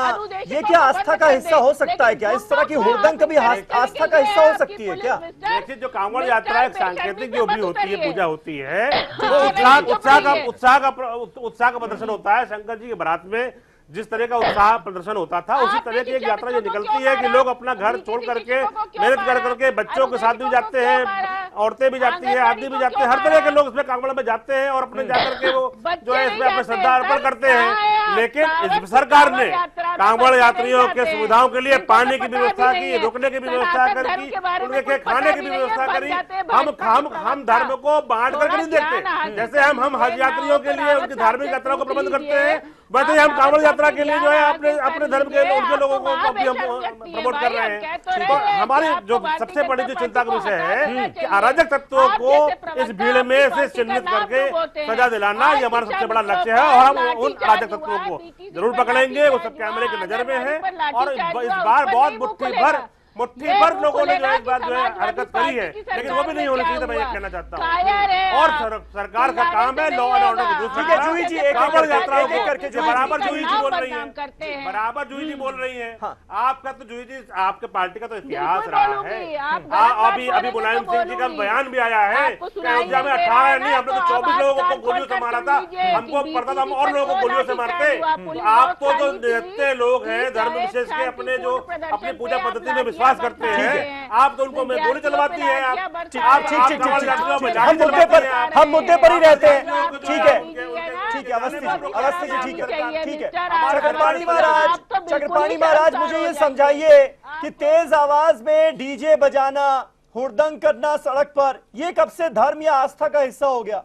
ये क्या आस्था का हिस्सा हो सकता है? क्या इस तरह की हुड़दंग कभी आस्था का हिस्सा हो सकती है क्या? देखिए, जो कांवड़ यात्रा एक सांकेतिक जो भी होती है, पूजा होती है, तो उत्साह का प्रदर्शन होता है। शंकर जी की बारात में जिस तरह का उत्साह प्रदर्शन होता था, उसी तरह की एक यात्रा ये निकलती है कि लोग अपना घर छोड़ करके, मेहनत कर करके, बच्चों के साथ भी जाते हैं, औरतें भी जाती हैं, आदमी भी जाते हैं, हर तरह के लोग इसमें कांवड़ में जाते हैं और अपने जाकर के वो जो है इसमें अपने श्रद्धा अर्पण करते हैं। लेकिन इस सरकार ने कांवड़ यात्रियों के सुविधाओं के लिए पानी की व्यवस्था की, रुकने की व्यवस्था करी, उनके खाने की भी व्यवस्था करी। हम धर्म को बांट करके नहीं देखते। जैसे हम हज यात्रियों के लिए उनकी धार्मिक यात्रा को प्रबंध करते हैं, वैसे ही हम कांवड़ यात्रा के लिए जो है अपने धर्म के उनके लोगों को भी हम प्रमोट कर रहे हैं। तो हमारी जो सबसे बड़ी जो चिंता का विषय है कि अराजक तत्वों को इस भीड़ में से चिन्हित करके सजा दिलाना, ये हमारा सबसे बड़ा लक्ष्य है। और हम उन अराजक तत्वों को जरूर पकड़ेंगे, वो सब कैमरे की नजर में है पर लाठी और चार्ज इस हुआ, बार उस पर बहुत नहीं मुंह मुट्ठी खुलेगा। भर ये मुंह लोगों ने जो खुलेगा इस बार कि जो है समाजवादी हरकत करी है, पार्टी की लेकिन वो भी सरकार नहीं में होनी क्या चाहिए। तो मैं ये हुआ? कहना चाहता कायर है हूँ और आप। सरकार का काम है लॉ एंड ऑर्डर की दूसरी ठीक है, जूही जी, एक कांवड़ एक यात्राओं एक को करके जो बराबर जूही जी बोल रही करते है, हैं। बराबर जूही जी बोल रही है। हाँ। आपका तो जूही जी आपके पार्टी का तो इतिहास बिल्कुल रहा बोलूंगी, है। आप गलत बात अभी बोलेंगे मुलायम तो सिंह जी का बोलूंगी। बयान भी आया है आपको कि सुनाई अयोध्या में नहीं दे 18 रहा है नहीं, हमने तो ना, 24 तो लोगों आप को गोलियों से कान मारा खोल था। कर सुन हमको लीजिए पता था हम कि और बीसीसी लोगों को पर गोलियों से दो मारते। लाठी चार्ज हुआ, पुलिस आप तो बहुत जो खाली थी। देखते लोग हैं ठीक धर्म है, विशेष के अपने जो शांतिपूर्ण प्रदर्शन अपनी पे पूजा आप पद्धति में लाठियां विश्वास करते बरसाते हैं, हैं। आप तो उनको गोली चलवाती है। लाठियां आप बरसाते आप हैं। ठीक ठीक ठीक यात्रियों में ठीक, लाठी हम मुद्दे चलवाती पर हैं। हम मुद्दे पर ही रहते हैं। ठीक है, उनके- ठीक है, अवस्थी जी, अवस्थी जी, ठीक है, ठीक है। हमारे चक्रपाणी सरकार महाराज, आप तो बिल्कुल ही चक्रपाणी महाराज, शर्मसार मुझे हो ये जाइए। समझाइए कि तेज आवाज में डीजे बजाना, हुड़दंग करना सड़क पर, ये कब से धर्म या आस्था का हिस्सा हो गया?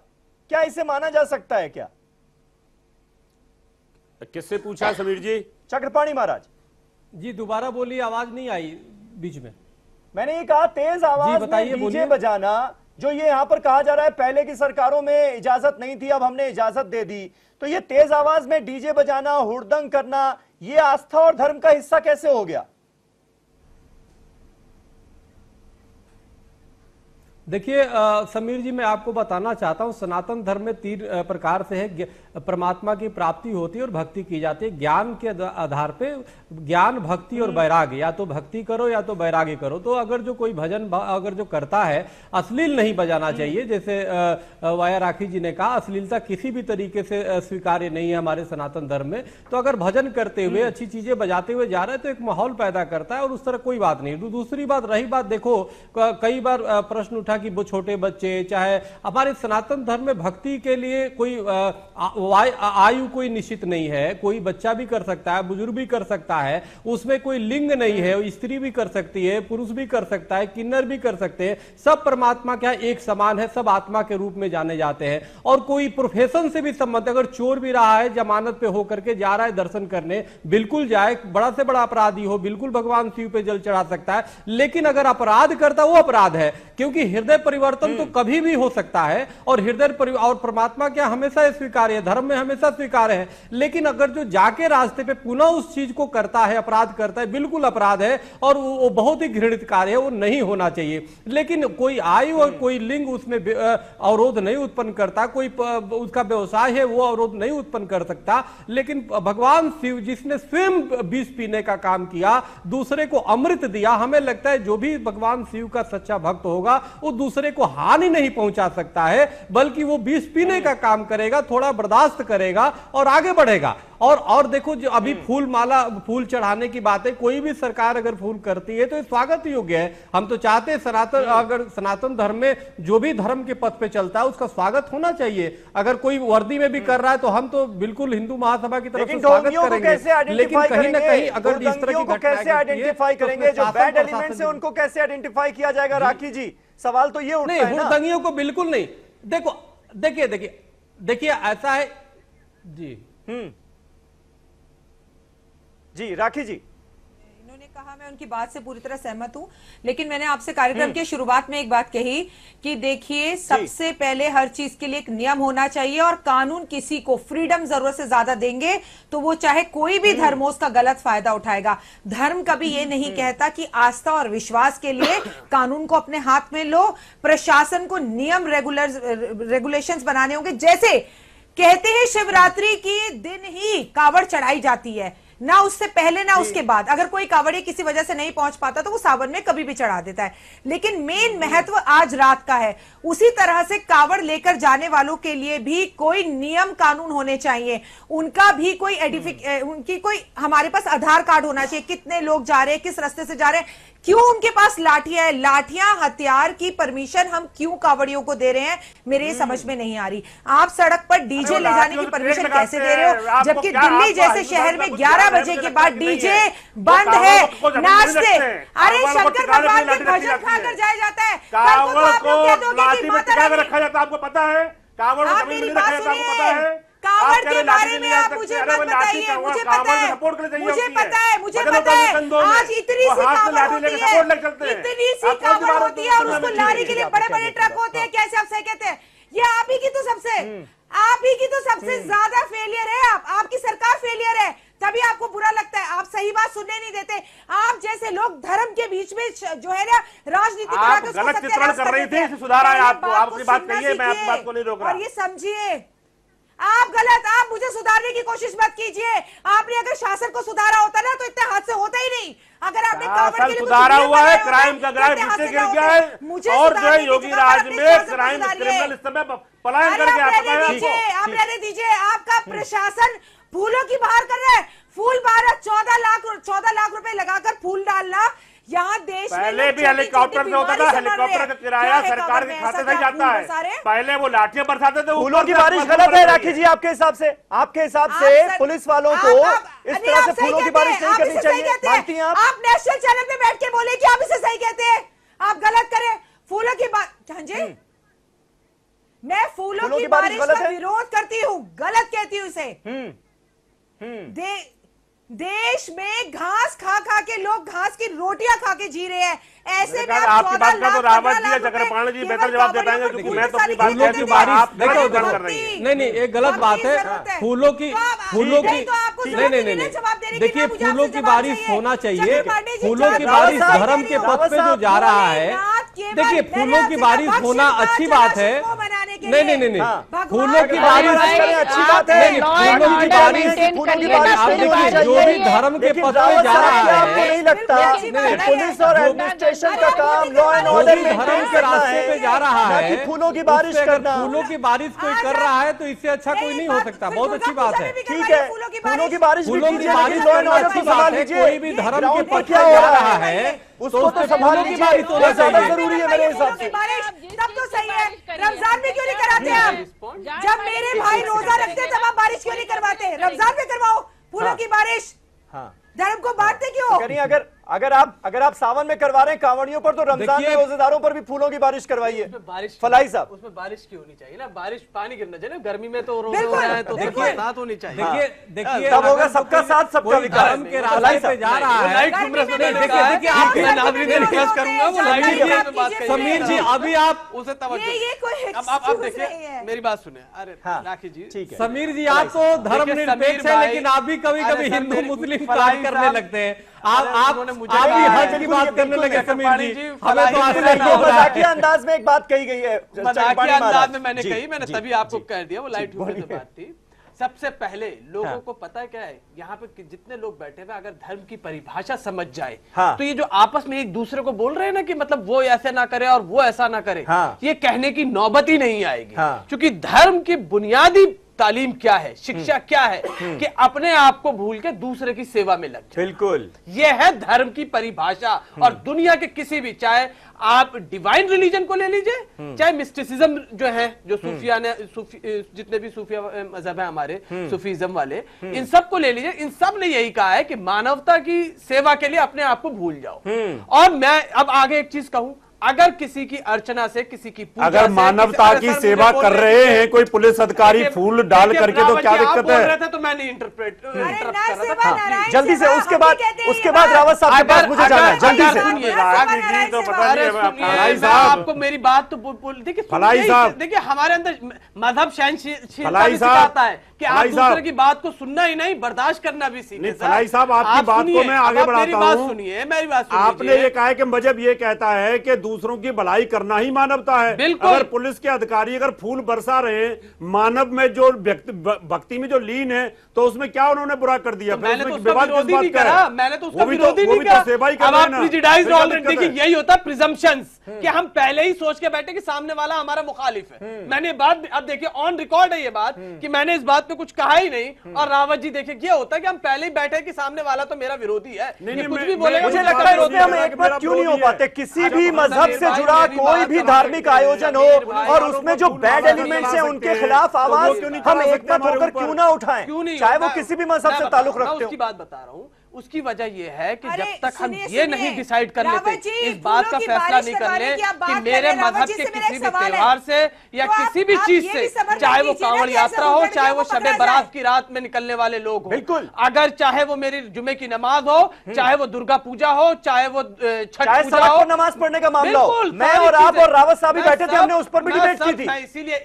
क्या इसे माना जा सकता है क्या? किससे पूछा समीर जी? चक्रपाणी महाराज जी दोबारा बोलिए, आवाज नहीं आई बीच में। मैंने ये कहा तेज आवाज में बताइए, डीजे बोलिए। बजाना, जो ये यहाँ पर कहा जा रहा है पहले की सरकारों में इजाजत नहीं थी, अब हमने इजाजत दे दी, तो ये तेज आवाज में डीजे बजाना, हुड़दंग करना, ये आस्था और धर्म का हिस्सा कैसे हो गया? देखिए समीर जी, मैं आपको बताना चाहता हूं सनातन धर्म में तीन प्रकार से है परमात्मा की प्राप्ति होती है और भक्ति की जाती है। ज्ञान के आधार पे ज्ञान, भक्ति और वैराग्य, या तो भक्ति करो या तो वैराग्य करो। तो अगर जो कोई भजन अगर जो करता है, अश्लील नहीं बजाना चाहिए, जैसे वाया राखी जी ने कहा, अश्लीलता किसी भी तरीके से स्वीकार्य नहीं है हमारे सनातन धर्म में। तो अगर भजन करते हुए अच्छी चीजें बजाते हुए जा रहे हैं तो एक माहौल पैदा करता है और उस तरह कोई बात नहीं। दूसरी बात, रही बात, देखो कई बार प्रश्न उठा कि वो छोटे बच्चे, चाहे हमारे सनातन धर्म में भक्ति के लिए कोई आयु कोई निश्चित नहीं है, कोई बच्चा भी कर सकता है, बुजुर्ग भी कर सकता है, उसमें कोई लिंग नहीं है, स्त्री भी कर सकती है, पुरुष भी कर सकता है, किन्नर भी कर सकते हैं। सब परमात्मा क्या एक समान है, सब आत्मा के रूप में जाने जाते हैं। और कोई प्रोफेशन से भी संबंध, अगर चोर भी रहा है, जमानत पे होकर के जा रहा है दर्शन करने, बिल्कुल जाए, बड़ा से बड़ा अपराधी हो, बिल्कुल भगवान शिव पे जल चढ़ा सकता है। लेकिन अगर अपराध करता, वो अपराध है, क्योंकि हृदय परिवर्तन तो कभी भी हो सकता है और और परमात्मा क्या हमेशा स्वीकार्य है, धर्म में हमेशा स्वीकार्य है। लेकिन अगर जो जाके रास्ते पे पुनः उस चीज को करता है, अपराध करता है, बिल्कुल अपराध है और वो बहुत ही घृणित कार्य है, वो नहीं होना चाहिए। लेकिन कोई आयु और कोई लिंग उसमें अवरोध नहीं उत्पन्न करता, कोई उसका व्यवसाय है वो अवरोध नहीं उत्पन्न कर सकता। लेकिन भगवान शिव जिसने स्वयं विष पीने का काम किया, दूसरे को अमृत दिया, हमें लगता है जो भी भगवान शिव का सच्चा भक्त होगा वो दूसरे को हानि नहीं पहुंचा सकता है, बल्कि वो विष पीने का काम करेगा, थोड़ा बर्दाश्त करेगा और आगे बढ़ेगा। और देखो, जो अभी फूल माला, फूल चढ़ाने की बात है, कोई भी सरकार अगर फूल करती है तो स्वागत योग्य है। हम तो चाहते हैं अगर सनातन धर्म में जो भी धर्म के पथ पे चलता है उसका स्वागत होना चाहिए। अगर कोई वर्दी में भी कर रहा है तो हम तो बिल्कुल हिंदू महासभा की तरफ से स्वागत करेंगे। लेकिन कहीं ना कहीं अगर इस तरह की कैसे आइडेंटिफाई करेंगे, जो बैड एलिमेंट्स है उनको कैसे आइडेंटिफाई किया जाएगा? राखी जी, सवाल तो ये उठता है ना। हुड़दंगियों को बिल्कुल नहीं। देखो, देखिए ऐसा है जी राखी जी, इन्होंने कहा, मैं उनकी बात से पूरी तरह सहमत हूं, लेकिन मैंने आपसे कार्यक्रम की शुरुआत में एक बात कही कि देखिए, सबसे पहले हर चीज के लिए एक नियम होना चाहिए और कानून किसी को फ्रीडम जरूरत से ज्यादा देंगे तो वो चाहे कोई भी धर्म हो उसका गलत फायदा उठाएगा। धर्म कभी ये नहीं कहता कि आस्था और विश्वास के लिए कानून को अपने हाथ में लो। प्रशासन को नियम रेगुलेशंस बनाने होंगे। जैसे कहते हैं शिवरात्रि के दिन ही कावड़ चढ़ाई जाती है, ना उससे पहले ना उसके बाद। अगर कोई कावड़ी किसी वजह से नहीं पहुंच पाता तो वो सावन में कभी भी चढ़ा देता है, लेकिन मेन महत्व आज रात का है। उसी तरह से कावड़ लेकर जाने वालों के लिए भी कोई नियम कानून होने चाहिए, उनका भी कोई उनकी कोई हमारे पास आधार कार्ड होना चाहिए, कितने लोग जा रहे हैं, किस रास्ते से जा रहे हैं, क्यों उनके पास लाठियां है, लाठियां हथियार की परमिशन हम क्यों कावड़ियों को दे रहे हैं, मेरे समझ में नहीं आ रही। आप सड़क पर डीजे ले जाने की परमिशन कैसे दे रहे हो, जबकि दिल्ली जैसे शहर में 11 बजे के बाद डीजे बंद है, नाचते। अरे शंकर भगवान के भजन खाकर जाया जाता है, कल को आप लोग कह दोगे कि माता रानी रखा जाता, आपको पता है? कावड़ आप मेरी बात सुनिए, कावड़ के बारे में आप मुझे मत बताइए, मुझे पता है, मुझे पता है, मुझे पता है। आज इतनी सी कावड़ होती है, इतनी सी कावड़ होती है और उसको लाने के लिए बड़े बड़े ट्रक होते हैं। कैसे आप सही कहते हैं? ये आप ही की तो सबसे ज्यादा फेलियर है। आपकी सरकार फेलियर है, तभी आपको बुरा लगता है। आप सुनने नहीं देते। आप जैसे लोग धर्म के बीच में जो है ना राजनीति आप गलत चित्रण कर रही थी, सुधार आया आपको, आप अपनी बात कहिए, मैं आपकी बात को नहीं रोक रहा। और ये समझिए आप गलत, आप मुझे सुधारने की कोशिश मत कीजिए। आपने अगर शासन को सुधारा होता ना तो इतने हादसे होते ही नहीं। अगर आपने कांवड़ के लिए सुधारा हुआ है, क्राइम का ग्राफ नीचे गिर गया है, और जो है योगी राज में क्राइम क्रिमिनल इस समय पलायन करके आप रहने दीजिए। आपका प्रशासन फूलों की बाहर कर रहा है, फूल बाहर 14 लाख रुपए लगाकर फूल डालना। यहाँ देश पहले भी हेलीकॉप्टर से होता था, हेलीकॉप्टर का किराया सरकार के खाते से जाता है। पहले वो लाठियां बरसाते थे। फूलों की बारिश गलत है राखी जी आपके हिसाब से? आपके हिसाब से पुलिस वालों को इस तरह से फूलों की बारिश नहीं करनी चाहिए, मानती हैं आप? आप नेशनल चैनल पे बैठ के बोले कि आप इसे सही कहते हैं, आप गलत करें। फूलों की हाँ जी, मैं फूलों की बारिश का विरोध करती हूँ, गलत कहती हूँ इसे। देश में घास खा खा के लोग घास की रोटियां खा के जी रहे हैं। ऐसे में आपकी बात का तो रावत जी या चक्रपाणी जी बेहतर जवाब दे पाएंगे, क्योंकि मैं तो अपनी बात की बारिश कर रही है। नहीं, एक गलत बात है। फूलों की नहीं, देखिए फूलों की बारिश होना चाहिए। फूलों की बारिश धर्म के पथ पे जो जा रहा है, देखिए फूलों की बारिश होना अच्छी बात है। नहीं, फूलों की बारिश अच्छी बात है। फूलों की बारिश, आप देखिए जो भी धर्म के पथ पे जा रहा है, आपको नहीं लगता पुलिस और एडमिनिस्ट्रेशन का काम लॉ एंड ऑर्डर में धर्म के रास्ते पे जा रहा है, फूलों की बारिश करना? फूलों की बारिश कोई कर रहा है तो इससे अच्छा कोई नहीं हो सकता। बहुत अच्छी बात है, ठीक है। फूलों की बारिश फूलों की बारिश करना अच्छी बात है। कोई भी धर्म के पथ पे जा रहा है उसको तो संभाल लीजिए, तो ज्यादा जरूरी है मेरे हिसाब से। तब तो सही है, रमजान में क्यों नहीं कराते आप? जब मेरे भाई रोजा रखते तब आप बारिश क्यों नहीं करवाते? रमजान में करवाओ फूलों की बारिश। धर्म को बांटते क्यों? करिए, अगर आप सावन में करवा रहे हैं कांवड़ियों पर, तो रमजान में रोजेदारों पर भी फूलों की बारिश करवाइए। फलाई साहब, उसमें बारिश क्यों होनी चाहिए ना? बारिश पानी गिरना चाहिए। गर्मी में तो रोजे हो रहे हैं तो साथ होनी चाहिए। देखिए तब होगा सबका साथ सबका विकास। धर्म के रास्ते पे जा रहा है। देखिए आप नागरिक रिक्वेस्ट करूंगा वो लाइट। समीर जी अभी आप उसे अब देखिए मेरी बात सुने। अरे राखी जी, ठीक है समीर जी, आप तो धर्मनिरपेक्ष है, लेकिन आप भी कभी कभी हिंदू मुस्लिम काट करने लगते हैं। आप भी हज की बात करने लगे समीर जी। हमें तो मजाकिया अंदाज में एक बात कही गई है, मजाकिया अंदाज में मैंने कही, मैंने तभी आपको कह दिया। वो लाइट होने से बात थी। सबसे पहले लोगों को पता है क्या है, यहाँ पे जितने लोग बैठे हुए अगर धर्म की परिभाषा समझ जाए तो ये जो आपस में एक दूसरे को बोल रहे हैं ना कि मतलब वो ऐसे ना करे और वो ऐसा ना करे, ये कहने की नौबत ही नहीं आएगी। क्योंकि धर्म की बुनियादी तालीम क्या है, शिक्षा क्या है कि अपने आप को भूल के दूसरे की सेवा में लग जाए। बिल्कुल, ये है धर्म की परिभाषा। और दुनिया के किसी भी, चाहे आप डिवाइन रिलीजन को ले लीजिए, चाहे मिस्टिसिज्म जो है, जो सूफिया ने जितने भी सूफिया मजहब है हमारे, सूफीज्म वाले, इन सब को ले लीजिए। इन सब ने यही कहा है कि मानवता की सेवा के लिए अपने आप को भूल जाओ। और मैं अब आगे एक चीज कहूं, अगर किसी की अर्चना से, किसी की पूजा अगर से, मानवता की सेवा कर रहे हैं कोई पुलिस अधिकारी फूल डाल करके, तो क्या दिक्कत है? तो मैं नहीं इंटरप्रेट जल्दी से उसके बाद रावत साहब के पास मुझे जाना है, जल्दी से। आपको मेरी बात तो देखिए, हमारे अंदर मजहब सहनशीलता सिखाता है कि आप दूसरे की बात को सुनना ही नहीं, बर्दाश्त करना भी सीखें। फलाई साहब, आपकी बात को मैं आगे बढ़ाता हूँ। सुनिए मेरी बात। आपने ये कहा है कि मजहब ये कहता है कि दूसरों की भलाई करना ही मानवता है। अगर पुलिस के अधिकारी अगर फूल बरसा रहे हैं, मानव में जो भक्ति में जो लीन है, तो उसमें क्या उन्होंने बुरा कर दिया? मैंने तो उसका विरोधी नहीं करा, मैंने तो उसका विरोधी नहीं करा। अब आप प्रिजुडाइज्ड ऑलरेडी, देखिए यही होता है प्रिजम्पशंस, कि हम पहले ही सोच के बैठे कि सामने वाला हमारा मुखालिफ है। मैंने बात, अब देखिए ऑन रिकॉर्ड है ये बात कि मैंने इस बात पे कुछ कहा ही नहीं। और रावत जी देखिए, ये होता है कि हम पहले ही बैठे कि सामने वाला तो मेरा विरोधी है, कुछ भी बोलेगा। मुझे लगता है इसमें हम एक बात क्यों नहीं हो पाते, किसी भी मजहब से जुड़ा कोई भी धार्मिक आयोजन हो और उसमें जो बैड एलिमेंट्स हैं उनके खिलाफ आवाज हम एक मत होकर क्यों ना उठाएं, चाहे वो किसी भी मजहब से ताल्लुक रखते हो। उसकी बात बता रहा हूँ। उसकी वजह यह है कि जब तक हम ये नहीं डिसाइड कर लेते, इस बात का फैसला नहीं कर ले कि मेरे मजहब के किसी भी त्योहार से या किसी भी चीज से, चाहे वो कांवड़ यात्रा हो, चाहे वो शबे बारात की रात में निकलने वाले लोग हो, बिल्कुल, अगर चाहे वो मेरी जुमे की नमाज हो, चाहे वो दुर्गा पूजा हो, चाहे वो छठ पूजा हो, नमाज पढ़ने का मामला हो, मैं और आप और रावत साहब भी बैठे थे, हमने उस पर भी डिबेट की थी। इसीलिए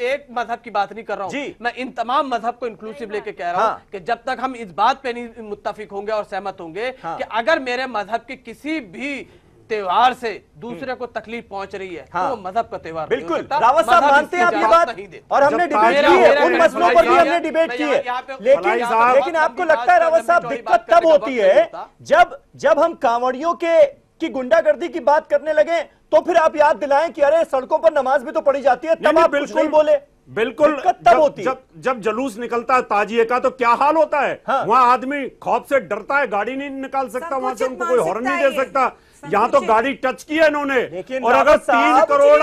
एक मजहब की बात नहीं कर रहा हूं, मैं इन तमाम मजहब को इंक्लूसिव लेके कह रहा हूं कि जब तक हम इस बात पे नहीं मुत्तफिक होंगे और सहमत होंगे हाँ। कि अगर मेरे मजहब के किसी भी त्योहार से दूसरे को तकलीफ पहुंच रही है हाँ। तो वो मजहब का त्योहार नहीं हो बिल्कुल, सकता। रावत साहब मजहब मानते हैं आप इसकी ये इजाजत बात नहीं देता। और हमने जब डिबेट मेरा- की है, मेरा उन मसलों पर भी हमने डिबेट की है, लेकिन साहब, लेकिन आपको लगता है रावत साहब दिक्कत तब होती है जब हम कांवड़ियों की गुंडागर्दी की बात करने लगे तो फिर आप याद दिलाएं कि अरे सड़कों पर नमाज भी तो पढ़ी जाती है, तब आप कुछ नहीं बोले। बिल्कुल, दिक्कत तब होती है। जब जलूस निकलता है ताजिए का तो क्या हाल होता है। हाँ। वहां आदमी खौफ से डरता है, गाड़ी नहीं निकाल सकता, वहां से उनको कोई हॉर्न नहीं दे सकता। यहाँ तो गाड़ी टच की है इन्होंने। लेकिन और अगर 3 करोड़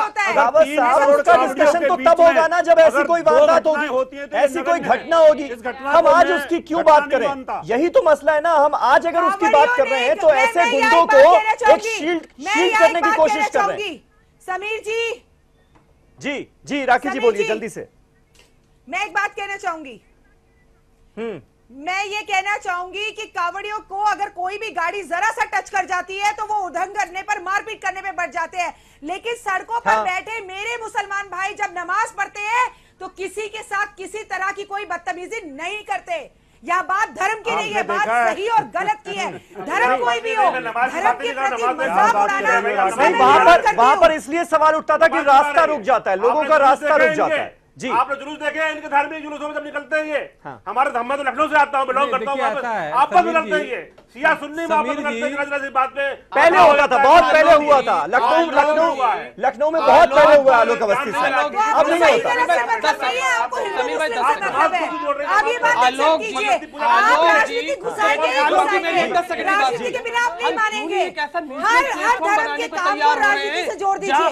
उसका डिस्कशन तो तब होगा ना जब ऐसी कोई वारदात होगी, ऐसी कोई घटना होगी। हम आज उसकी क्यों बात करें? यही तो मसला है ना, हम आज अगर उसकी बात कर रहे हैं तो ऐसे गुंडों को एक शील्ड करने की कोशिश कर रहे हैं। समीर जी राखी जी बोलिए जल्दी से। मैं एक बात कहना चाहूंगी। मैं ये कहना चाहूंगी कि कांवड़ियों को अगर कोई भी गाड़ी जरा सा टच कर जाती है तो वो उधंग करने पर, मारपीट करने पे बढ़ जाते हैं, लेकिन सड़कों पर बैठे मेरे मुसलमान भाई जब नमाज पढ़ते हैं तो किसी के साथ किसी तरह की कोई बदतमीजी नहीं करते। यह बात धर्म की नहीं है, बात सही और गलत की है। धर्म कोई भी हो, धर्म के प्रति मजाक उड़ाना वहां पर इसलिए सवाल उठता था कि रास्ता रुक जाता है, लोगों का रास्ता रुक जाता है। जी आपने जुलूस देखे हैं इनके धार्मिक जुलूसों में जब निकलते हैं ये। हमारे धर्म में तो लखनऊ से आता हूँ, बिलोंग करता हूँ, आपस में लड़ते हैं ये शिया सुन्नी में आपस में लड़ते हैं बात पे। पहले होता था, बहुत पहले हुआ था, लखनऊ में बहुत पहले हुआ आलोक अवस्थी से, अब नहीं होता।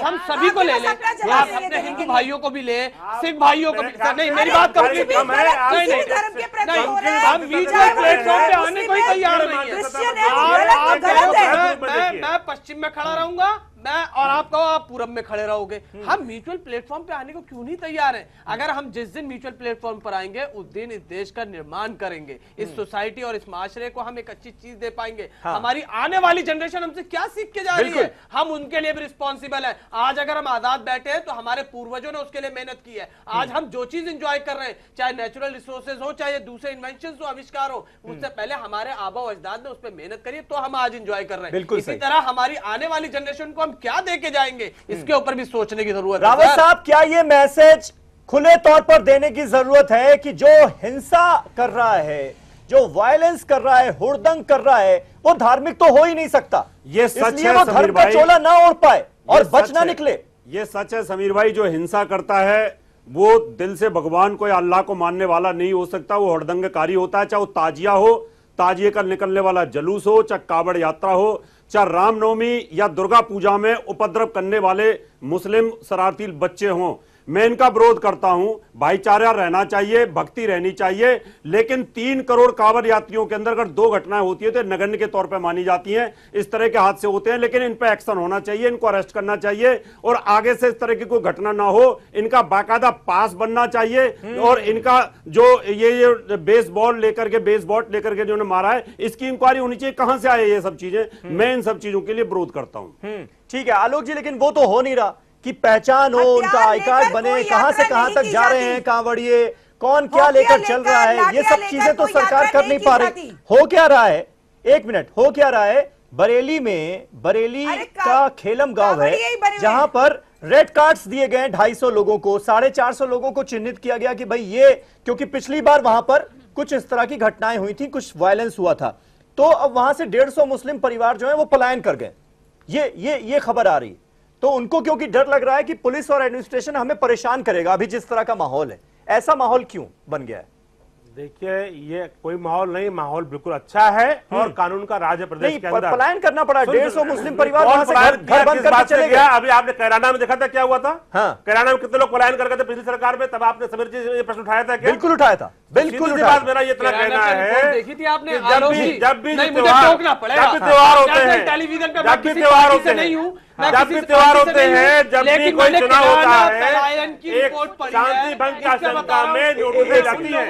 हम सभी को ले लें, आप अपने हिंदू भाइयों को भी ले, सिख भाइयों को भी। नहीं, मेरी बात कंप्लीट है। हम म्यूचुअल प्लेटफॉर्म पे आने को ही तैयार नहीं है। मैं पश्चिम में खड़ा रहूंगा, मैं और आप कहो आप पूरब में खड़े रहोगे। हम म्यूचुअल प्लेटफॉर्म पे आने को क्यों नहीं तैयार हैं? अगर हम जिस दिन म्यूचुअल प्लेटफॉर्म पर आएंगे उस दिन इस देश का निर्माण करेंगे, इस सोसाइटी और इस माशरे को हम एक अच्छी चीज दे पाएंगे। हमारी आने वाली जनरेशन हमसे क्या सीख के जा रही है, हम उनके लिए भी रिस्पॉन्सिबल है। आज अगर हम आजाद बैठे हैं तो हमारे पूर्वजों ने उसके लिए मेहनत की है। आज हम जो चीज एंजॉय कर रहे हैं, चाहे नेचुरल रिसोर्सेज हो, चाहे दूसरे इन्वेंशन हो, आविष्कार हो, उससे पहले हमारे आबा अजदाद ने उस पर मेहनत करी, तो हम आज एंजॉय कर रहे हैं। इसी तरह हमारी आने वाली जनरेशन को हम क्या देके जाएंगे, इसके ऊपर भी सोचने की जरूरत है। रावत साहब, क्या ये मैसेज खुले तौर पर देने की जरूरत है कि जो हिंसा कर रहा है, जो वायलेंस कर रहा है, हुड़दंग कर रहा है, वो धार्मिक तो हो ही नहीं सकता, ये सच इसलिए है वो धर्म का चोला ना ओढ़ पाए और बच ना निकले। ये सच है समीर भाई, जो हिंसा करता है वो दिल से भगवान को या अल्लाह को मानने वाला नहीं हो सकता, वो हड़दंगकारी होता है। चाहे वो ताजिया हो, ताजिए का निकलने वाला जलूस हो, चाहे कावड़ यात्रा हो, चाहे रामनवमी या दुर्गा पूजा में उपद्रव करने वाले मुस्लिम शरारती बच्चे हों, मैं इनका विरोध करता हूं। भाईचारा रहना चाहिए, भक्ति रहनी चाहिए, लेकिन 3 करोड़ कांवड़ यात्रियों के अंदर अगर 2 घटनाएं होती है तो नगण्य के तौर पर मानी जाती हैं। इस तरह के हादसे होते हैं, लेकिन इन पर एक्शन होना चाहिए, इनको अरेस्ट करना चाहिए और आगे से इस तरह की कोई घटना ना हो। इनका बाकायदा पास बनना चाहिए और इनका जो ये बेसबॉल लेकर के जो मारा है, इसकी इंक्वायरी होनी चाहिए, कहां से आए ये सब चीजें। मैं इन सब चीजों के लिए विरोध करता हूं। ठीक है आलोक जी, लेकिन वो तो हो नहीं रहा कि पहचान हो, उनका आई कार्ड बने, कहां से कहां तक जा रहे हैं कांवड़िए, कौन क्या लेकर चल रहा है, ये सब चीजें तो सरकार कर नहीं पा रही। हो क्या रहा है, एक मिनट, हो क्या रहा है, बरेली का खेलम गांव है जहां पर रेड कार्ड्स दिए गए 250 लोगों को, 450 लोगों को चिन्हित किया गया कि भाई ये, क्योंकि पिछली बार वहां पर कुछ इस तरह की घटनाएं हुई थी, कुछ वायलेंस हुआ था, तो अब वहां से 150 मुस्लिम परिवार जो है वो पलायन कर गए। ये खबर आ रही, तो उनको क्योंकि डर लग रहा है कि पुलिस और एडमिनिस्ट्रेशन हमें परेशान करेगा, अभी जिस तरह का माहौल है, ऐसा माहौल क्यों बन गया है? देखिए, ये कोई माहौल नहीं, माहौल बिल्कुल अच्छा है और कानून का राज है प्रदेश के अंदर। पलायन करना पड़ा, 150 मुस्लिम परिवार वहां से घर बंद करके चले गए। अभी आपने कैराना में देखा था क्या हुआ था? हाँ। कैराना में कितने लोग पलायन कर गए थे पिछली सरकार में, तब आपने समीर जी ये प्रश्न उठाया था क्या? बिल्कुल उठाया था, बिल्कुल उठाया। मेरा ये इतना कहना है, देखी थी आपने, जब भी नहीं, मुझे त्योहार टोकना पड़ेगा, जब भी त्योहार होते हैं, टेलीविजन पे जब भी त्योहार होते हैं, जब भी त्योहार होते हैं, जब भी कोई चुनाव होता है, एक शांति भंग की आशंका में नोटिस लगती है।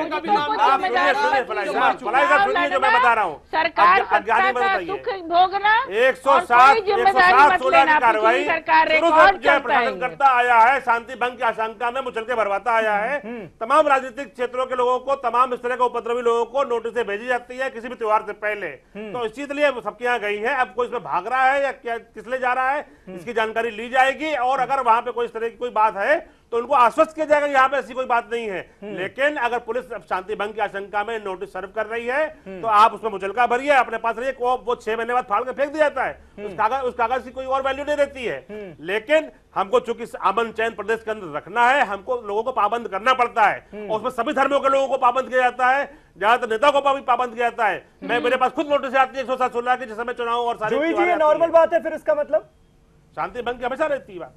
सुनिए जो मैं बता रहा हूँ, सरकार अज्ञानी का बताइए, सुख भोगना 107/16 की कार्रवाई सरकार शुरू से जो प्रशासन करता आया है, शांति भंग की आशंका में मुचलके भरवाता आया है। तमाम राजनीतिक क्षेत्रों के लोगों को, तमाम इस तरह के उपद्रवी लोगों को नोटिस भेजी जाती है किसी भी त्योहार से पहले। तो इसीलिए सबके यहाँ गई है। अब कोई इसमें भाग रहा है या क्या, किस लिए जा रहा है, इसकी जानकारी ली जाएगी। और अगर वहां पे कोई इस तरह की कोई बात है तो उनको आश्वस्त किया जाएगा यहाँ पे ऐसी कोई बात नहीं है। लेकिन अगर पुलिस शांति भंग की आशंका में नोटिस सर्व कर रही है तो आप उसमें मुचलका भरिए, अपने पास रहिए। वो 6 महीने बाद फाड़ के फेंक दिया जाता है, उस कागज की कोई और वैल्यू नहीं रहती है। लेकिन हमको चूंकि अमन चैन प्रदेश के अंदर रखना है, हमको लोगों को पाबंद करना पड़ता है और उसमें सभी धर्मों के लोगों को पाबंद किया जाता है, ज्यादातर नेताओं को भी पाबंद किया जाता है। मेरे पास खुद नोटिस आती है 116 की, जिस समय चुनाव और सारी नॉर्मल बात है। फिर इसका मतलब शांति भंग की हमेशा रहती है बात।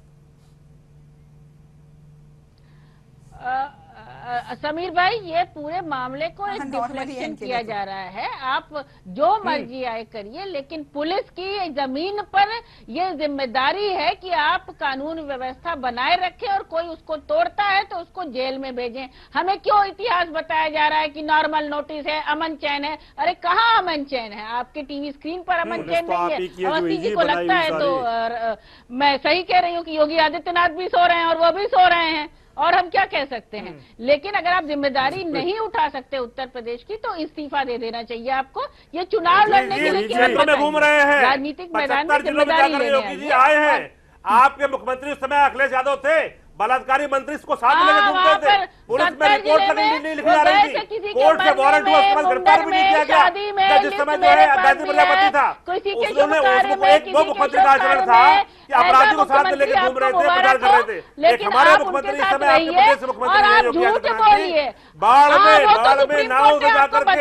समीर भाई, ये पूरे मामले को एक डिफ्लेक्शन किया जा रहा है। आप जो मर्जी आए करिए, लेकिन पुलिस की जमीन पर ये जिम्मेदारी है कि आप कानून व्यवस्था बनाए रखें और कोई उसको तोड़ता है तो उसको जेल में भेजें। हमें क्यों इतिहास बताया जा रहा है कि नॉर्मल नोटिस है, अमन चैन है? अरे कहाँ अमन चैन है? आपके टीवी स्क्रीन पर अमन चैन नहीं है। अवस्थी जी को लगता है तो मैं सही कह रही हूँ कि योगी आदित्यनाथ भी सो रहे हैं और वो भी सो रहे हैं, और हम क्या कह सकते हैं। लेकिन अगर आप जिम्मेदारी नहीं उठा सकते उत्तर प्रदेश की तो इस्तीफा दे देना चाहिए आपको। ये चुनाव लड़ने के लिए घूम रहे हैं, राजनीतिक मैदान में जिम्मेदारी लेने आए हैं। आपके मुख्यमंत्री उस समय अखिलेश यादव थे, बलात्कारी मंत्री इसको साथ लेकर घूमते थे। पुलिस में रिपोर्ट नहीं लिखी जा रही थी, कोर्ट से वारंट हुआ, उसके बाद गिरफ्तार भी नहीं किया गया। जिस समय जो है गायत्री प्रजापति था, उन्होंने वो मुख्यमंत्री का आचरण था कि अपराधी को साथ में लेकर घूम रहे थे, प्रचार कर रहे थे। एक हमारे मुख्यमंत्री इस समय आपके प्रदेश मुख्यमंत्री योगी आदित्यनाथ बाढ़ में नाव से जाकर के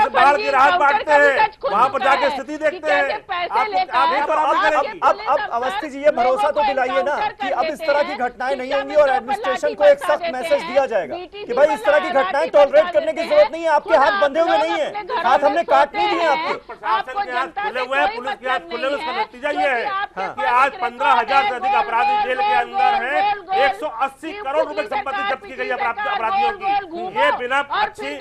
बाढ़ की राहत बांटते हैं, वहां पर जाके स्थिति देखते हैं। अब अवस्थी जी ये भरोसा तो दिलाइए ना कि अब इस तरह की घटनाएं नहीं होंगी और एडमिनिस्ट्रेशन को एक सख्त मैसेज दिया जाएगा कि भाई इस तरह की घटनाएं टॉलरेट करने की जरूरत नहीं है। आपके हाथ बंधे हुए नहीं है, हाथ हमने काट नहीं दिए आपके। प्रशासन के हाथ खुले हुए हैं, पुलिस के हाथ खुले हुए। उसका नतीजा ये है कि आज 15,000 से अधिक अपराधी जेल के अंदर है। 180 करोड़ रुपए संपत्ति जब्त की गई अपराधियों की। ये बिना अच्छी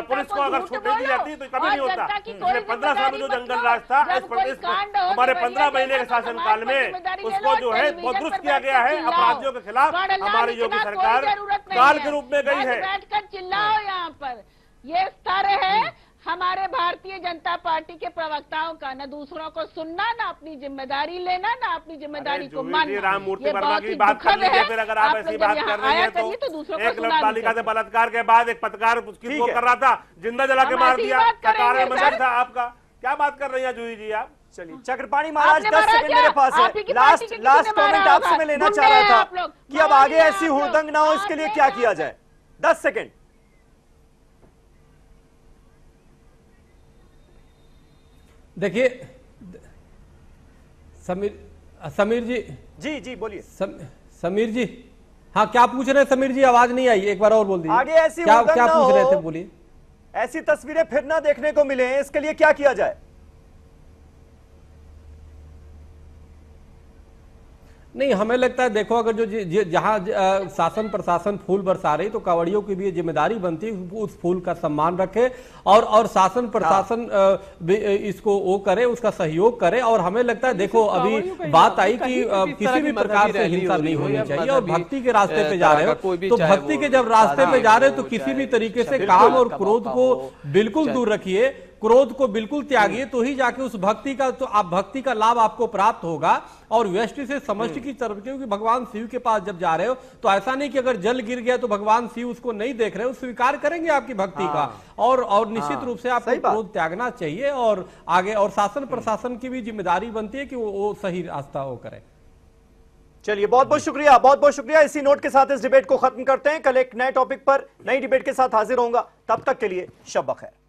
पुलिस को अगर छूट नहीं दी जाती तो कभी नहीं होता। पिछले 15 साल में जो जंगल राज था इस प्रदेश हमारे 15 महीने के शासनकाल में उसको जो है बहुत दुरुस्त किया गया है। अपराधियों के खिलाफ हमारी योगी सरकार काल के रूप में गई है। बैठकर चिल्लाओ यहाँ पर। ये स्तर है हमारे भारतीय जनता पार्टी के प्रवक्ताओं का, न दूसरों को सुनना, न अपनी जिम्मेदारी लेना, न अपनी जिम्मेदारी को मानना। राममूर्ति वर्मा की बात कर लीजिए। फिर अगर आप ऐसी बात कर रही हैं तो एक बालिका से बलात्कार के बाद एक पत्रकार उसकी वो कर रहा था, जिंदा जला के मार दिया, क्या कारण मंत्री था आपका? क्या बात कर रही हैं जूही जी आप? चलिए चक्रपाणी महाराज 10 सेकंड मेरे पास है। लास्ट कमेंट आपसे मैं लेना चाह रहा था कि अब आगे ऐसी हुड़दंग ना हो, इसके लिए क्या किया जाए? 10 सेकंड। देखिए समीर जी जी बोलिए। समीर जी, हाँ क्या पूछ रहे हैं समीर जी? आवाज नहीं आई, एक बार और बोल दीजिए। आगे ऐसी क्या पूछ रहे थे, बोलिए। ऐसी तस्वीरें फिर ना देखने को मिले, इसके लिए क्या किया जाए? नहीं, हमें लगता है देखो, अगर जो जहां शासन प्रशासन फूल बरसा रही तो कांवड़ियों की भी ये जिम्मेदारी बनती है उस फूल का सम्मान रखे और शासन प्रशासन इसको वो करे, उसका सहयोग करे। और हमें लगता है देखो, अभी बात आई कि किसी भी प्रकार से हिंसा नहीं होनी चाहिए और भक्ति के रास्ते पे जा रहे हो तो भक्ति के जब रास्ते पे जा रहे हो तो किसी भी तरीके से काम और क्रोध को बिल्कुल दूर रखिए, क्रोध को बिल्कुल त्यागिए, तो ही जाके उस भक्ति का तो आप भक्ति का लाभ आपको प्राप्त होगा और व्यष्टि से समष्टि की तरफ। क्योंकि भगवान शिव के पास जब जा रहे हो तो ऐसा नहीं कि अगर जल गिर गया तो भगवान शिव उसको नहीं देख रहे हो, स्वीकार करेंगे आपकी भक्ति का। और निश्चित रूप से आपको क्रोध त्यागना चाहिए और आगे, और शासन प्रशासन की भी जिम्मेदारी बनती है कि वो सही रास्ता वो करे। चलिए बहुत बहुत शुक्रिया, बहुत बहुत शुक्रिया। इसी नोट के साथ इस डिबेट को खत्म करते हैं। कल एक नए टॉपिक पर नई डिबेट के साथ हाजिर होऊंगा। तब तक के लिए शब बखैर।